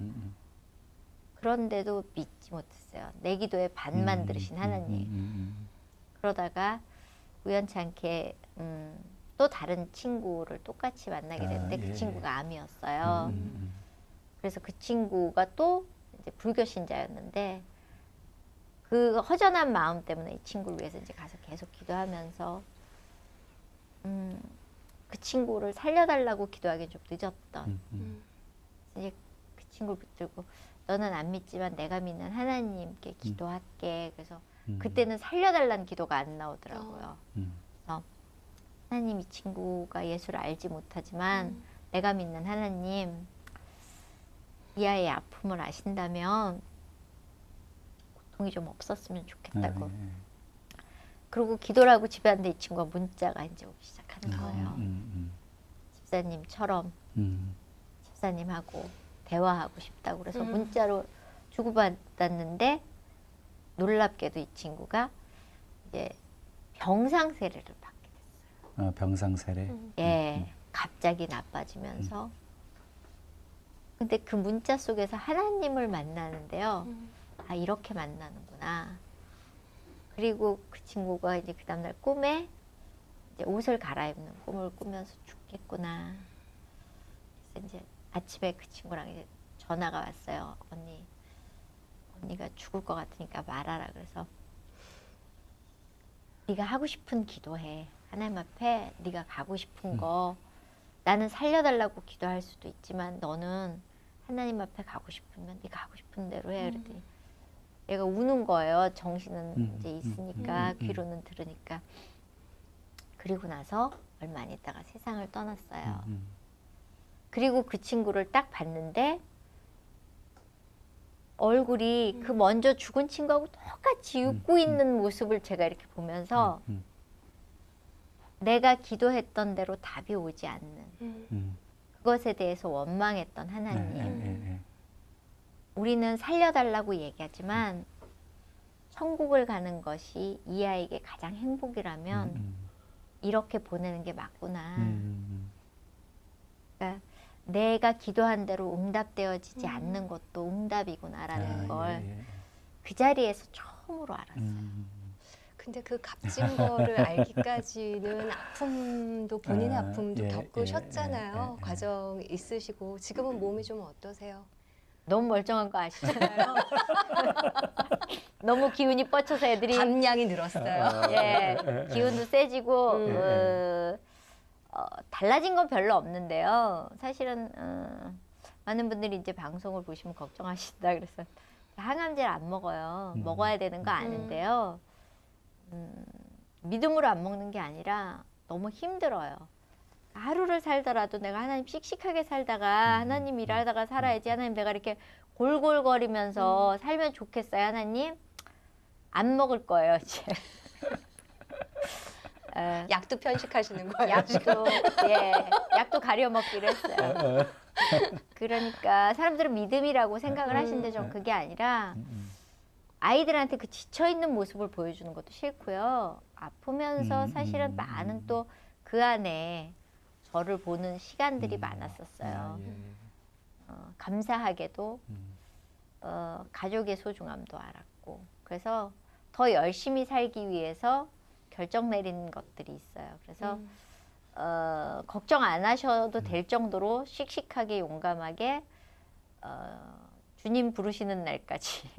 Speaker 1: 그런데도 믿지 못했어요. 내 기도에 반만 들으신 하나님. 그러다가 우연치 않게 또 다른 친구를 똑같이 만나게 됐는데 그 친구가 암이었어요. 그래서 그 친구가 또 이제 불교 신자였는데 그 허전한 마음 때문에 이 친구를 위해서 이제 가서 계속 기도하면서 그 친구를 살려달라고 기도하기 좀 늦었던. 이제 그 친구를 붙들고 너는 안 믿지만 내가 믿는 하나님께 기도할게. 그래서 그때는 살려달라는 기도가 안 나오더라고요. 그래서 하나님, 이 친구가 예수를 알지 못하지만 내가 믿는 하나님, 이 아이의 아픔을 아신다면 고통이 좀 없었으면 좋겠다고. 그리고 기도를 하고 집에 왔는데 이 친구가 문자가 이제 오기 시작하는 거예요. 집사님처럼 집사님하고 대화하고 싶다고 그래서 문자로 주고받았는데 놀랍게도 이 친구가 이제 병상세례를 받게 됐어요.
Speaker 2: 병상세례?
Speaker 1: 예, 갑자기 나빠지면서. 근데 그 문자 속에서 하나님을 만나는데요. 아, 이렇게 만나는구나. 그리고 그 친구가 이제 그 다음날 꿈에 이제 옷을 갈아입는 꿈을 꾸면서 죽겠구나. 그래서 이제 아침에 그 친구랑 이제 전화가 왔어요. 언니가 죽을 것 같으니까 말하라. 그래서 네가 하고 싶은 기도해. 하나님 앞에 네가 가고 싶은 거. 나는 살려달라고 기도할 수도 있지만 너는 하나님 앞에 가고 싶으면 네가 하고 싶은 대로 해. 그랬더니 얘가 우는 거예요. 정신은 이제 있으니까 귀로는 들으니까. 그리고 나서 얼마 안 있다가 세상을 떠났어요. 그리고 그 친구를 딱 봤는데 얼굴이 그 먼저 죽은 친구하고 똑같이 웃고 있는 모습을 제가 이렇게 보면서 내가 기도했던 대로 답이 오지 않는 그것에 대해서 원망했던 하나님. 우리는 살려달라고 얘기하지만 천국을 가는 것이 이 아이에게 가장 행복이라면 이렇게 보내는 게 맞구나. 그러니까 내가 기도한 대로 응답되어지지 않는 것도 응답이구나라는 걸 그 자리에서 처음으로 알았어요.
Speaker 3: 근데 그 값진 거를 알기까지는 아픔도 본인의 아픔도 겪으셨잖아요. 과정이 있으시고 지금은 몸이 좀 어떠세요?
Speaker 1: 너무 멀쩡한 거 아시잖아요. 너무 기운이 뻗쳐서 애들이
Speaker 3: 감량이 늘었어요.
Speaker 1: 예, 기운도 세지고 달라진 건 별로 없는데요. 사실은 많은 분들이 이제 방송을 보시면 걱정하신다 그래서 항암제를 안 먹어요. 먹어야 되는 거 아는데요. 믿음으로 안 먹는 게 아니라 너무 힘들어요. 하루를 살더라도 내가 하나님 씩씩하게 살다가 하나님 일하다가 살아야지. 하나님 내가 이렇게 골골거리면서 살면 좋겠어요. 하나님 안 먹을 거예요 이제.
Speaker 3: 약도 편식하시는 거예요?
Speaker 1: 약도 약도 가려 먹기로 했어요. 그러니까 사람들은 믿음이라고 생각을 하시는데 전 그게 아니라 아이들한테 그 지쳐 있는 모습을 보여주는 것도 싫고요. 아프면서 사실은 많은 또 그 안에 저를 보는 시간들이 많았었어요. 감사하게도 가족의 소중함도 알았고 그래서 더 열심히 살기 위해서 결정 내리는 것들이 있어요. 그래서 걱정 안 하셔도 될 정도로 씩씩하게 용감하게 주님 부르시는 날까지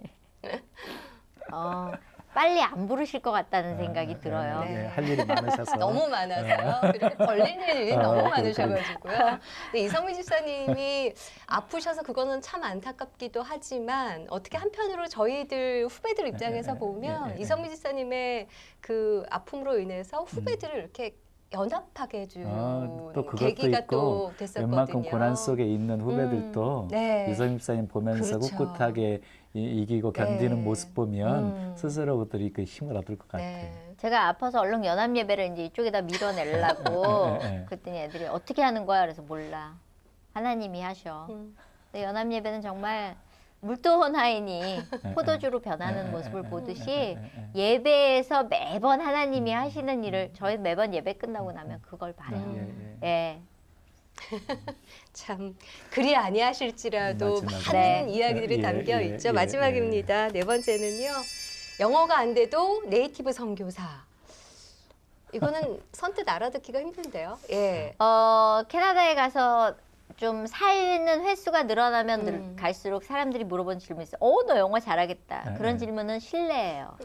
Speaker 1: 빨리 안 부르실 것 같다는 생각이 들어요.
Speaker 3: 네.
Speaker 2: 할 일이 많으셔서.
Speaker 3: 너무 많아서요. 그리고 걸릴 일이 너무 많으셔가지고요. 근데 이성미 집사님이 아프셔서 그거는 참 안타깝기도 하지만 어떻게 한편으로 저희들 후배들 입장에서 보면 이성미 집사님의 그 아픔으로 인해서 후배들을 이렇게 연합하게 해준
Speaker 2: 또 그것도
Speaker 3: 계기가
Speaker 2: 있고
Speaker 3: 또 됐었거든요.
Speaker 2: 웬만큼 고난 속에 있는 후배들도
Speaker 3: 네.
Speaker 2: 이성임 집사님 보면서
Speaker 3: 그렇죠.
Speaker 2: 꿋꿋하게 이기고 견디는
Speaker 3: 네.
Speaker 2: 모습 보면 스스로 그들이 그 힘을 얻을 것 같아요.
Speaker 3: 네.
Speaker 1: 제가 아파서 얼른 연합 예배를 이제 이쪽에다 밀어내려고
Speaker 2: 네.
Speaker 1: 그랬더니 애들이 어떻게 하는 거야? 그래서 몰라. 하나님이 하셔. 근데 연합 예배는 정말 물도원 하인이 포도주로 변하는 모습을 보듯이 예배에서 매번 하나님이 하시는 일을 저희 매번 예배 끝나고 나면 그걸 봐요. 예.
Speaker 3: 참 그리 아니하실지라도
Speaker 2: 마지막에.
Speaker 3: 많은
Speaker 1: 네.
Speaker 3: 이야기들이 담겨 있죠.
Speaker 2: 예.
Speaker 3: 마지막입니다. 네 번째는요. 영어가 안 돼도 네이티브 선교사. 이거는 선뜻 알아듣기가 힘든데요. 예.
Speaker 1: 캐나다에 가서 좀 살는 횟수가 늘어나면 갈수록 사람들이 물어보는 질문이 있어요. 너 영어 잘하겠다. 그런 질문은 실례예요.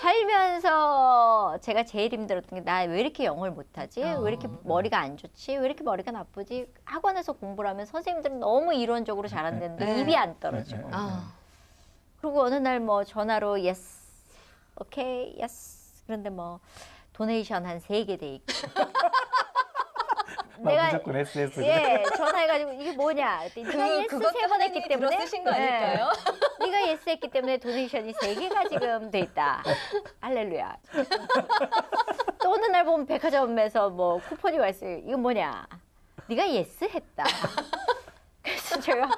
Speaker 1: 살면서 제가 제일 힘들었던 게 나 왜 이렇게 영어를 못하지? 왜 이렇게 머리가 안 좋지? 왜 이렇게 머리가 나쁘지? 학원에서 공부를 하면 선생님들은 너무 이론적으로 잘한다는데 입이 안 떨어지고. 그리고 어느 날 뭐 전화로 yes, okay, yes. 그런데 뭐 도네이션 한 3개 돼 있고.
Speaker 2: 무조건 SS.
Speaker 1: 예, 전화해가지고 이게 뭐냐? 네가 예스
Speaker 3: 그것
Speaker 1: 3번 했기 때문에
Speaker 3: 쓰신 거 아닐까요?
Speaker 1: 네가 예스 했기 때문에 도네이션이 3개가 지금 돼 있다. 할렐루야. 또 어느 날 보면 백화점에서 뭐 쿠폰이 와 있어요. 이거 뭐냐? 네가 예스 했다. 그래서 제가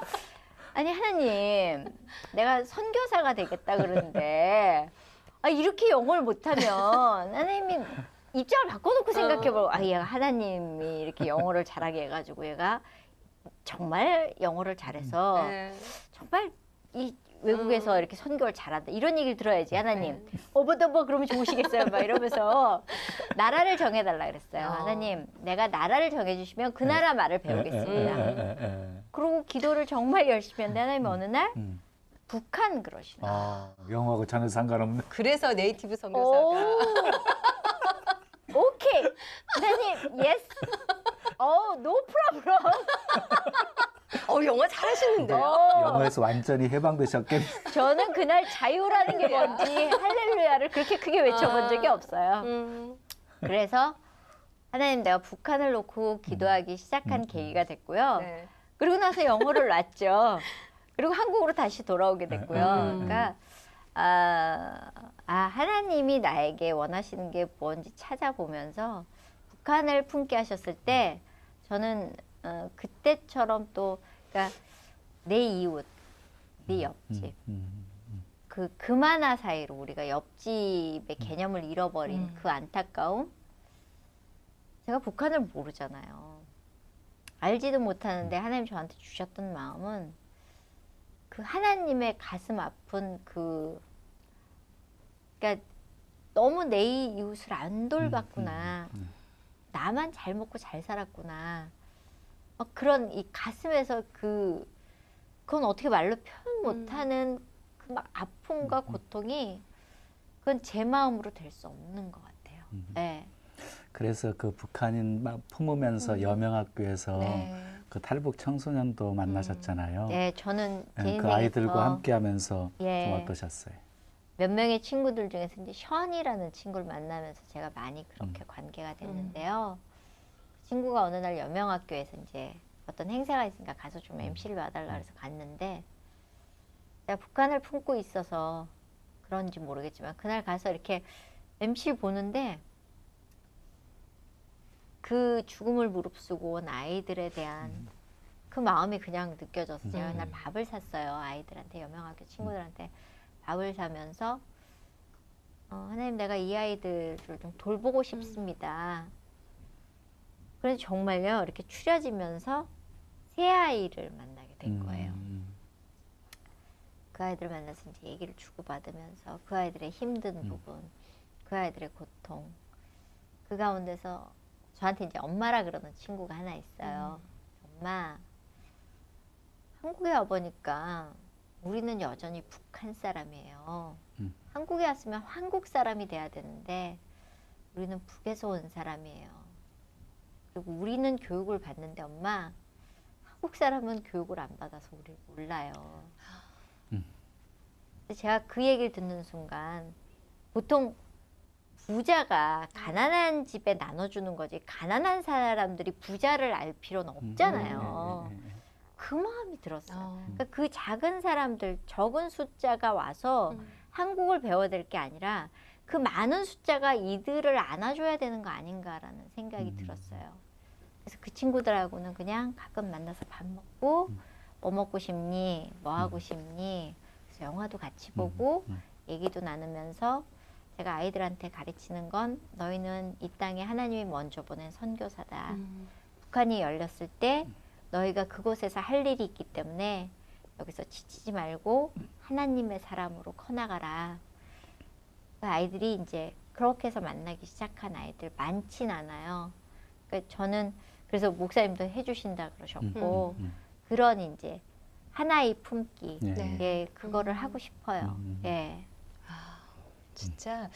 Speaker 1: 아니 하나님, 내가 선교사가 되겠다 그러는데 이렇게 영어를 못하면 하나님이 입장을 바꿔놓고 생각해보고 얘가 하나님이 이렇게 영어를 잘하게 해가지고 얘가 정말 영어를 잘해서 정말 이 외국에서 이렇게 선교를 잘한다 이런 얘기를 들어야지 하나님 어버더버 그러면 좋으시겠어요 막 이러면서 나라를 정해달라 그랬어요. 하나님 내가 나라를 정해주시면 그 나라 말을 배우겠습니다. 그리고 기도를 정말 열심히 했는데 하나님이 어느 날 북한 그러시나.
Speaker 2: 영어하고 전혀 상관없는.
Speaker 3: 그래서 네이티브 선교사가.
Speaker 1: 오케이. 하나님, 예스. 노 프로블럼.
Speaker 3: 영어 잘하시는데요.
Speaker 2: 영어에서 완전히 해방되셨겠네.
Speaker 1: 저는 그날 자유라는 게 뭔지 할렐루야를 그렇게 크게 외쳐본 적이 없어요. 그래서 하나님 내가 북한을 놓고 기도하기 시작한 계기가 됐고요.
Speaker 3: 네.
Speaker 1: 그리고 나서 영어를 놨죠. 그리고 한국으로 다시 돌아오게 됐고요. 그러니까 하나님이 나에게 원하시는 게 뭔지 찾아보면서 북한을 품게 하셨을 때 저는 그때처럼 또 그러니까 내 이웃, 네 옆집 그 만화 사이로 우리가 옆집의 개념을 잃어버린 그 안타까움. 제가 북한을 모르잖아요. 알지도 못하는데 하나님 저한테 주셨던 마음은 그 하나님의 가슴 아픈 그러니까 너무 내 이웃을 안 돌봤구나. 나만 잘 먹고 잘 살았구나. 그런 이 가슴에서 그건 어떻게 말로 표현 못하는 그 막 아픔과 고통이 그건 제 마음으로 될 수 없는 것 같아요. 네.
Speaker 2: 그래서 그 북한인 품으면서 여명학교에서
Speaker 3: 네.
Speaker 2: 그 탈북 청소년도 만나셨잖아요.
Speaker 1: 네, 저는 제
Speaker 2: 그
Speaker 1: 인생에서
Speaker 2: 아이들과 함께하면서
Speaker 1: 예.
Speaker 2: 좀 어떠셨어요?
Speaker 1: 몇 명의 친구들 중에서 이제 션이라는 친구를 만나면서 제가 많이 그렇게 관계가 됐는데요. 그 친구가 어느 날 여명학교에서 이제 어떤 행사가 있으니까 가서 좀 MC를 봐달라 그래서 갔는데 제가 북한을 품고 있어서 그런지 모르겠지만 그날 가서 이렇게 MC를 보는데 그 죽음을 무릅쓰고 온 아이들에 대한 그 마음이 그냥 느껴졌어요. 제가 그날 밥을 샀어요. 아이들한테, 여명학교 친구들한테 밥을 사면서 하나님 내가 이 아이들을 좀 돌보고 싶습니다. 그래서 정말요 이렇게 추려지면서 새 아이를 만나게 된 거예요. 그 아이들 만나서 이제 얘기를 주고받으면서 그 아이들의 힘든 부분, 그 아이들의 고통, 그 가운데서 저한테 이제 엄마라 그러는 친구가 하나 있어요. 엄마, 한국에 와보니까 우리는 여전히 북한 사람이에요. 한국에 왔으면 한국 사람이 돼야 되는데 우리는 북에서 온 사람이에요. 그리고 우리는 교육을 받는데 엄마, 한국 사람은 교육을 안 받아서 우리를 몰라요. 제가 그 얘기를 듣는 순간 보통 부자가 가난한 집에 나눠주는 거지 가난한 사람들이 부자를 알 필요는 없잖아요. 그 마음이 들었어요. 그러니까 그 작은 사람들, 적은 숫자가 와서 한국을 배워야 될 게 아니라 그 많은 숫자가 이들을 안아줘야 되는 거 아닌가라는 생각이 들었어요. 그래서 그 친구들하고는 그냥 가끔 만나서 밥 먹고 뭐 먹고 싶니? 뭐 하고 싶니? 그래서 영화도 같이 보고 얘기도 나누면서 제가 아이들한테 가르치는 건 너희는 이 땅에 하나님이 먼저 보낸 선교사다. 북한이 열렸을 때 너희가 그곳에서 할 일이 있기 때문에 여기서 지치지 말고 하나님의 사람으로 커나가라. 그 아이들이 이제 그렇게 해서 만나기 시작한 아이들 많진 않아요. 그러니까 저는 그래서 목사님도 해주신다 그러셨고 그런 이제 하나의 품기,
Speaker 2: 네.
Speaker 1: 예, 그거를 하고 싶어요. 예.
Speaker 3: 진짜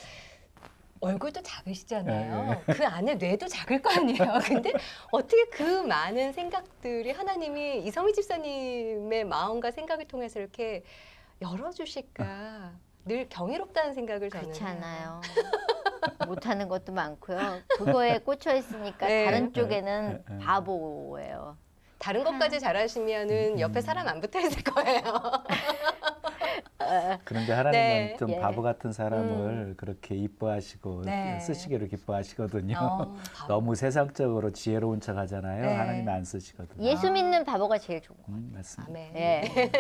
Speaker 3: 얼굴도 작으시잖아요. 그 안에 뇌도 작을 거 아니에요. 근데 어떻게 그 많은 생각들이 하나님이 이성미 집사님의 마음과 생각을 통해서 이렇게 열어주실까 늘 경이롭다는 생각을 저는
Speaker 1: 그렇지
Speaker 3: 해요.
Speaker 1: 않아요. 못하는 것도 많고요. 그거에 꽂혀 있으니까
Speaker 3: 네.
Speaker 1: 다른 쪽에는 바보예요.
Speaker 3: 다른 것까지 잘하시면은 옆에 사람 안 붙어 있을 거예요.
Speaker 2: 그런데 하나님은
Speaker 3: 네.
Speaker 2: 좀
Speaker 1: 예.
Speaker 2: 바보 같은 사람을 그렇게 이뻐하시고
Speaker 3: 네.
Speaker 2: 쓰시기로 기뻐하시거든요.
Speaker 3: 바보.
Speaker 2: 너무 세상적으로 지혜로운 척 하잖아요.
Speaker 3: 네.
Speaker 2: 하나님이 안 쓰시거든요.
Speaker 1: 예수 믿는 바보가 제일 좋은 거.
Speaker 2: 맞습니다.
Speaker 3: 아멘.
Speaker 1: 예.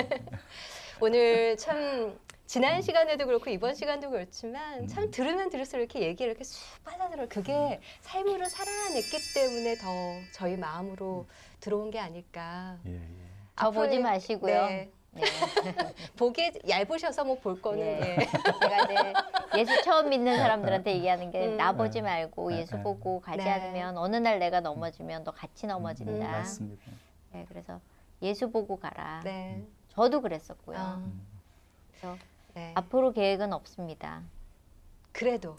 Speaker 3: 오늘 참 지난 시간에도 그렇고 이번 시간도 그렇지만 참 들으면 들을수록 이렇게 얘기를 이렇게 쑥 빠져들어요. 그게 삶으로 살아냈기 때문에 더 저희 마음으로 들어온 게 아닐까.
Speaker 2: 예, 예.
Speaker 1: 저 보지
Speaker 3: 앞으로의-
Speaker 1: 마시고요.
Speaker 3: 네.
Speaker 1: 네.
Speaker 3: 보기에 얇으셔서 뭐 볼 거는
Speaker 1: 예.
Speaker 3: 예.
Speaker 1: 제가 이제 예수 처음 믿는 사람들한테 얘기하는 게 나 보지
Speaker 2: 네.
Speaker 1: 말고 예수
Speaker 2: 네.
Speaker 1: 보고 가지
Speaker 3: 네.
Speaker 1: 않으면 어느 날 내가 넘어지면 너 같이 넘어진다.
Speaker 2: 맞습니다.
Speaker 1: 네, 그래서 예수 보고 가라.
Speaker 3: 네.
Speaker 1: 저도 그랬었고요.
Speaker 3: 아,
Speaker 1: 그래서
Speaker 3: 네.
Speaker 1: 앞으로 계획은 없습니다.
Speaker 3: 그래도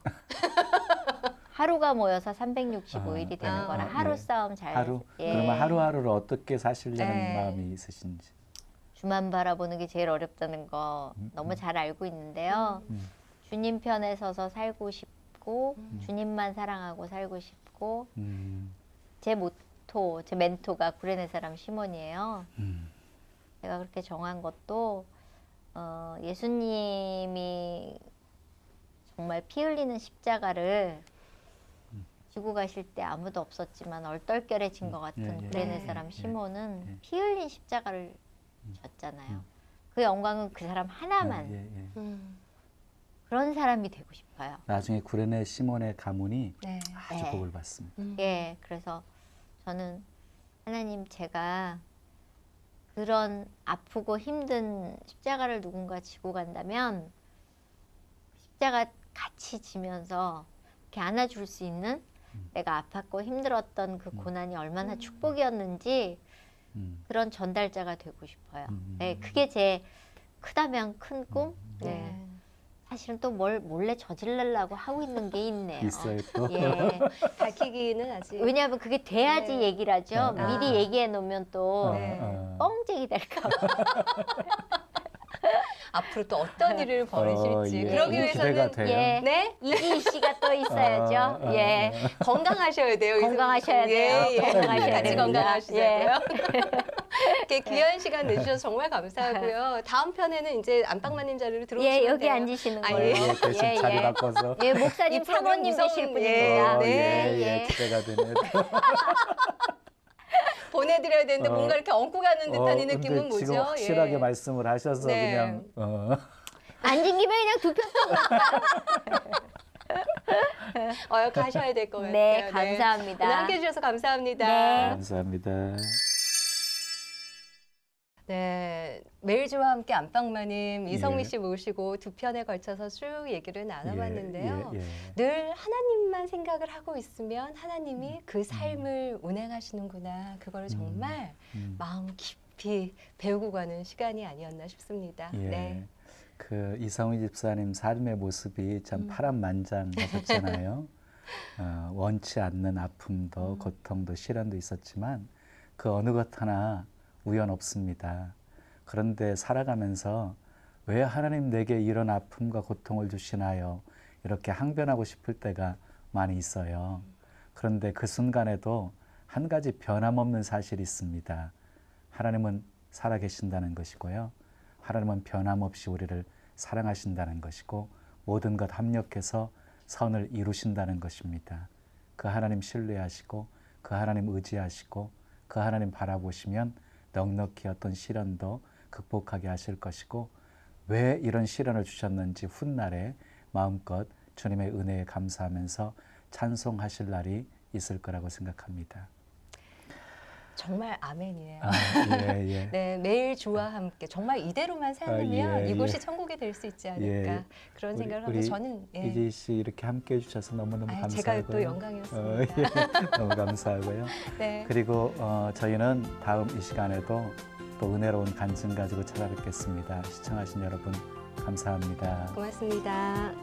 Speaker 1: 하루가 모여서 365일이 되는
Speaker 3: 아,
Speaker 1: 거라
Speaker 3: 아,
Speaker 1: 하루
Speaker 2: 네.
Speaker 1: 싸움 잘.
Speaker 2: 하루
Speaker 1: 예.
Speaker 2: 그러면 하루하루를 어떻게 사시려는
Speaker 3: 네.
Speaker 2: 마음이 있으신지.
Speaker 1: 주만 바라보는 게 제일 어렵다는 거 너무 잘 알고 있는데요. 주님 편에 서서 살고 싶고 주님만 사랑하고 살고 싶고 제 모토, 제 멘토가 구레네 사람 시몬이에요. 제가 그렇게 정한 것도 예수님이 정말 피 흘리는 십자가를 지고 가실 때 아무도 없었지만 얼떨결에진 것 같은
Speaker 2: 예, 예,
Speaker 1: 구레네
Speaker 3: 예,
Speaker 1: 사람
Speaker 2: 예,
Speaker 1: 시몬은
Speaker 2: 예.
Speaker 1: 피 흘린 십자가를 졌잖아요. 그 영광은 그 사람 하나만
Speaker 2: 예, 예.
Speaker 1: 그런 사람이 되고 싶어요.
Speaker 2: 나중에 구레네 시몬의 가문이
Speaker 3: 네.
Speaker 2: 아주
Speaker 1: 네.
Speaker 2: 복을 받습니다.
Speaker 1: 예, 그래서 저는 하나님 제가 그런 아프고 힘든 십자가를 누군가 지고 간다면 십자가 같이 지면서 이렇게 안아줄 수 있는 내가 아팠고 힘들었던 그 고난이 얼마나 축복이었는지 그런 전달자가 되고 싶어요. 네, 그게 제 크다면 큰 꿈. 네. 사실은 또 뭘 몰래 저질러려고 하고 있는 게 있네요.
Speaker 2: 있어요 또.
Speaker 1: 예.
Speaker 3: 밝히기는 아직.
Speaker 1: 왜냐하면 그게 돼야지
Speaker 3: 네.
Speaker 1: 얘기를 하죠.
Speaker 2: 아.
Speaker 1: 미리 얘기해 놓으면 또
Speaker 3: 네.
Speaker 1: 뻥쟁이 될까 봐.
Speaker 3: 앞으로 또 어떤 일을 벌이실지.
Speaker 2: 예.
Speaker 3: 그러기
Speaker 2: 기대가
Speaker 3: 위해서는
Speaker 2: 돼요.
Speaker 1: 예.
Speaker 3: 네?
Speaker 1: 이지희 씨가 또 있어야죠. 예.
Speaker 3: 건강하셔야 돼요.
Speaker 1: 건강하셔야 돼요.
Speaker 3: 예, 예.
Speaker 1: 건강하셔야
Speaker 3: 같이
Speaker 1: 됩니다.
Speaker 3: 건강하시자고요. 이렇게 귀한 시간 내주셔서 정말 감사하고요. 다음 편에는 이제 안방마님 자리로 들어오시면
Speaker 1: 예, 여기
Speaker 3: 돼요.
Speaker 1: 앉으시는
Speaker 3: 아,
Speaker 1: 거예요.
Speaker 3: 예.
Speaker 2: 예, 대신 자리 바꿔서.
Speaker 1: 예, 목사님
Speaker 3: 이 프로그램
Speaker 1: 사모님
Speaker 3: 무서운-
Speaker 1: 되실
Speaker 3: 예,
Speaker 1: 분입니다.
Speaker 3: 네.
Speaker 2: 예, 기대가 되네요.
Speaker 3: 보내드려야 되는데 뭔가 이렇게 얹고 가는 듯한 이 느낌은
Speaker 2: 근데
Speaker 3: 뭐죠?
Speaker 2: 지금 확실하게
Speaker 3: 예.
Speaker 2: 말씀을 하셔서
Speaker 3: 네.
Speaker 2: 그냥
Speaker 1: 앉은 김에 그냥 두 편.
Speaker 3: 가셔야 될 것 같아요.
Speaker 1: 네, 감사합니다.
Speaker 3: 오늘 함께해 주셔서 감사합니다.
Speaker 1: 네.
Speaker 2: 감사합니다.
Speaker 3: 네, 매일주와 함께 안방마님 이성미
Speaker 2: 예.
Speaker 3: 씨 모시고 두 편에 걸쳐서 쭉 얘기를 나눠봤는데요.
Speaker 2: 예, 예, 예.
Speaker 3: 늘 하나님만 생각을 하고 있으면 하나님이 그 삶을 운행하시는구나. 그걸 정말 마음 깊이 배우고 가는 시간이 아니었나 싶습니다.
Speaker 2: 예.
Speaker 3: 네.
Speaker 2: 그 이성희 집사님 삶의 모습이 참 파란만장하셨잖아요. 원치 않는 아픔도 고통도 시련도 있었지만 그 어느 것 하나 우연 없습니다. 그런데 살아가면서 왜 하나님 내게 이런 아픔과 고통을 주시나요? 이렇게 항변하고 싶을 때가 많이 있어요. 그런데 그 순간에도 한 가지 변함없는 사실이 있습니다. 하나님은 살아계신다는 것이고요. 하나님은 변함없이 우리를 사랑하신다는 것이고 모든 것 합력해서 선을 이루신다는 것입니다. 그 하나님 신뢰하시고 그 하나님 의지하시고 그 하나님 바라보시면 넉넉히 어떤 시련도 극복하게 하실 것이고 왜 이런 시련을 주셨는지 훗날에 마음껏 주님의 은혜에 감사하면서 찬송하실 날이 있을 거라고 생각합니다.
Speaker 3: 정말 아멘이에요.
Speaker 2: 예, 예.
Speaker 3: 네, 매일 주와 함께 정말 이대로만 살면
Speaker 2: 예,
Speaker 3: 이곳이
Speaker 2: 예.
Speaker 3: 천국이 될 수 있지 않을까
Speaker 2: 예.
Speaker 3: 그런
Speaker 2: 우리-
Speaker 3: 생각을 하고
Speaker 2: 우리
Speaker 3: 저는
Speaker 2: 이지희 씨 이렇게 함께해 주셔서 너무너무 감사하고요.
Speaker 3: 제가 또 영광이었습니다.
Speaker 2: 예. 너무 감사하고요.
Speaker 3: 네.
Speaker 2: 그리고 저희는 다음 이 시간에도 또 은혜로운 간증 가지고 찾아뵙겠습니다. 시청하신 여러분 감사합니다.
Speaker 3: 고맙습니다.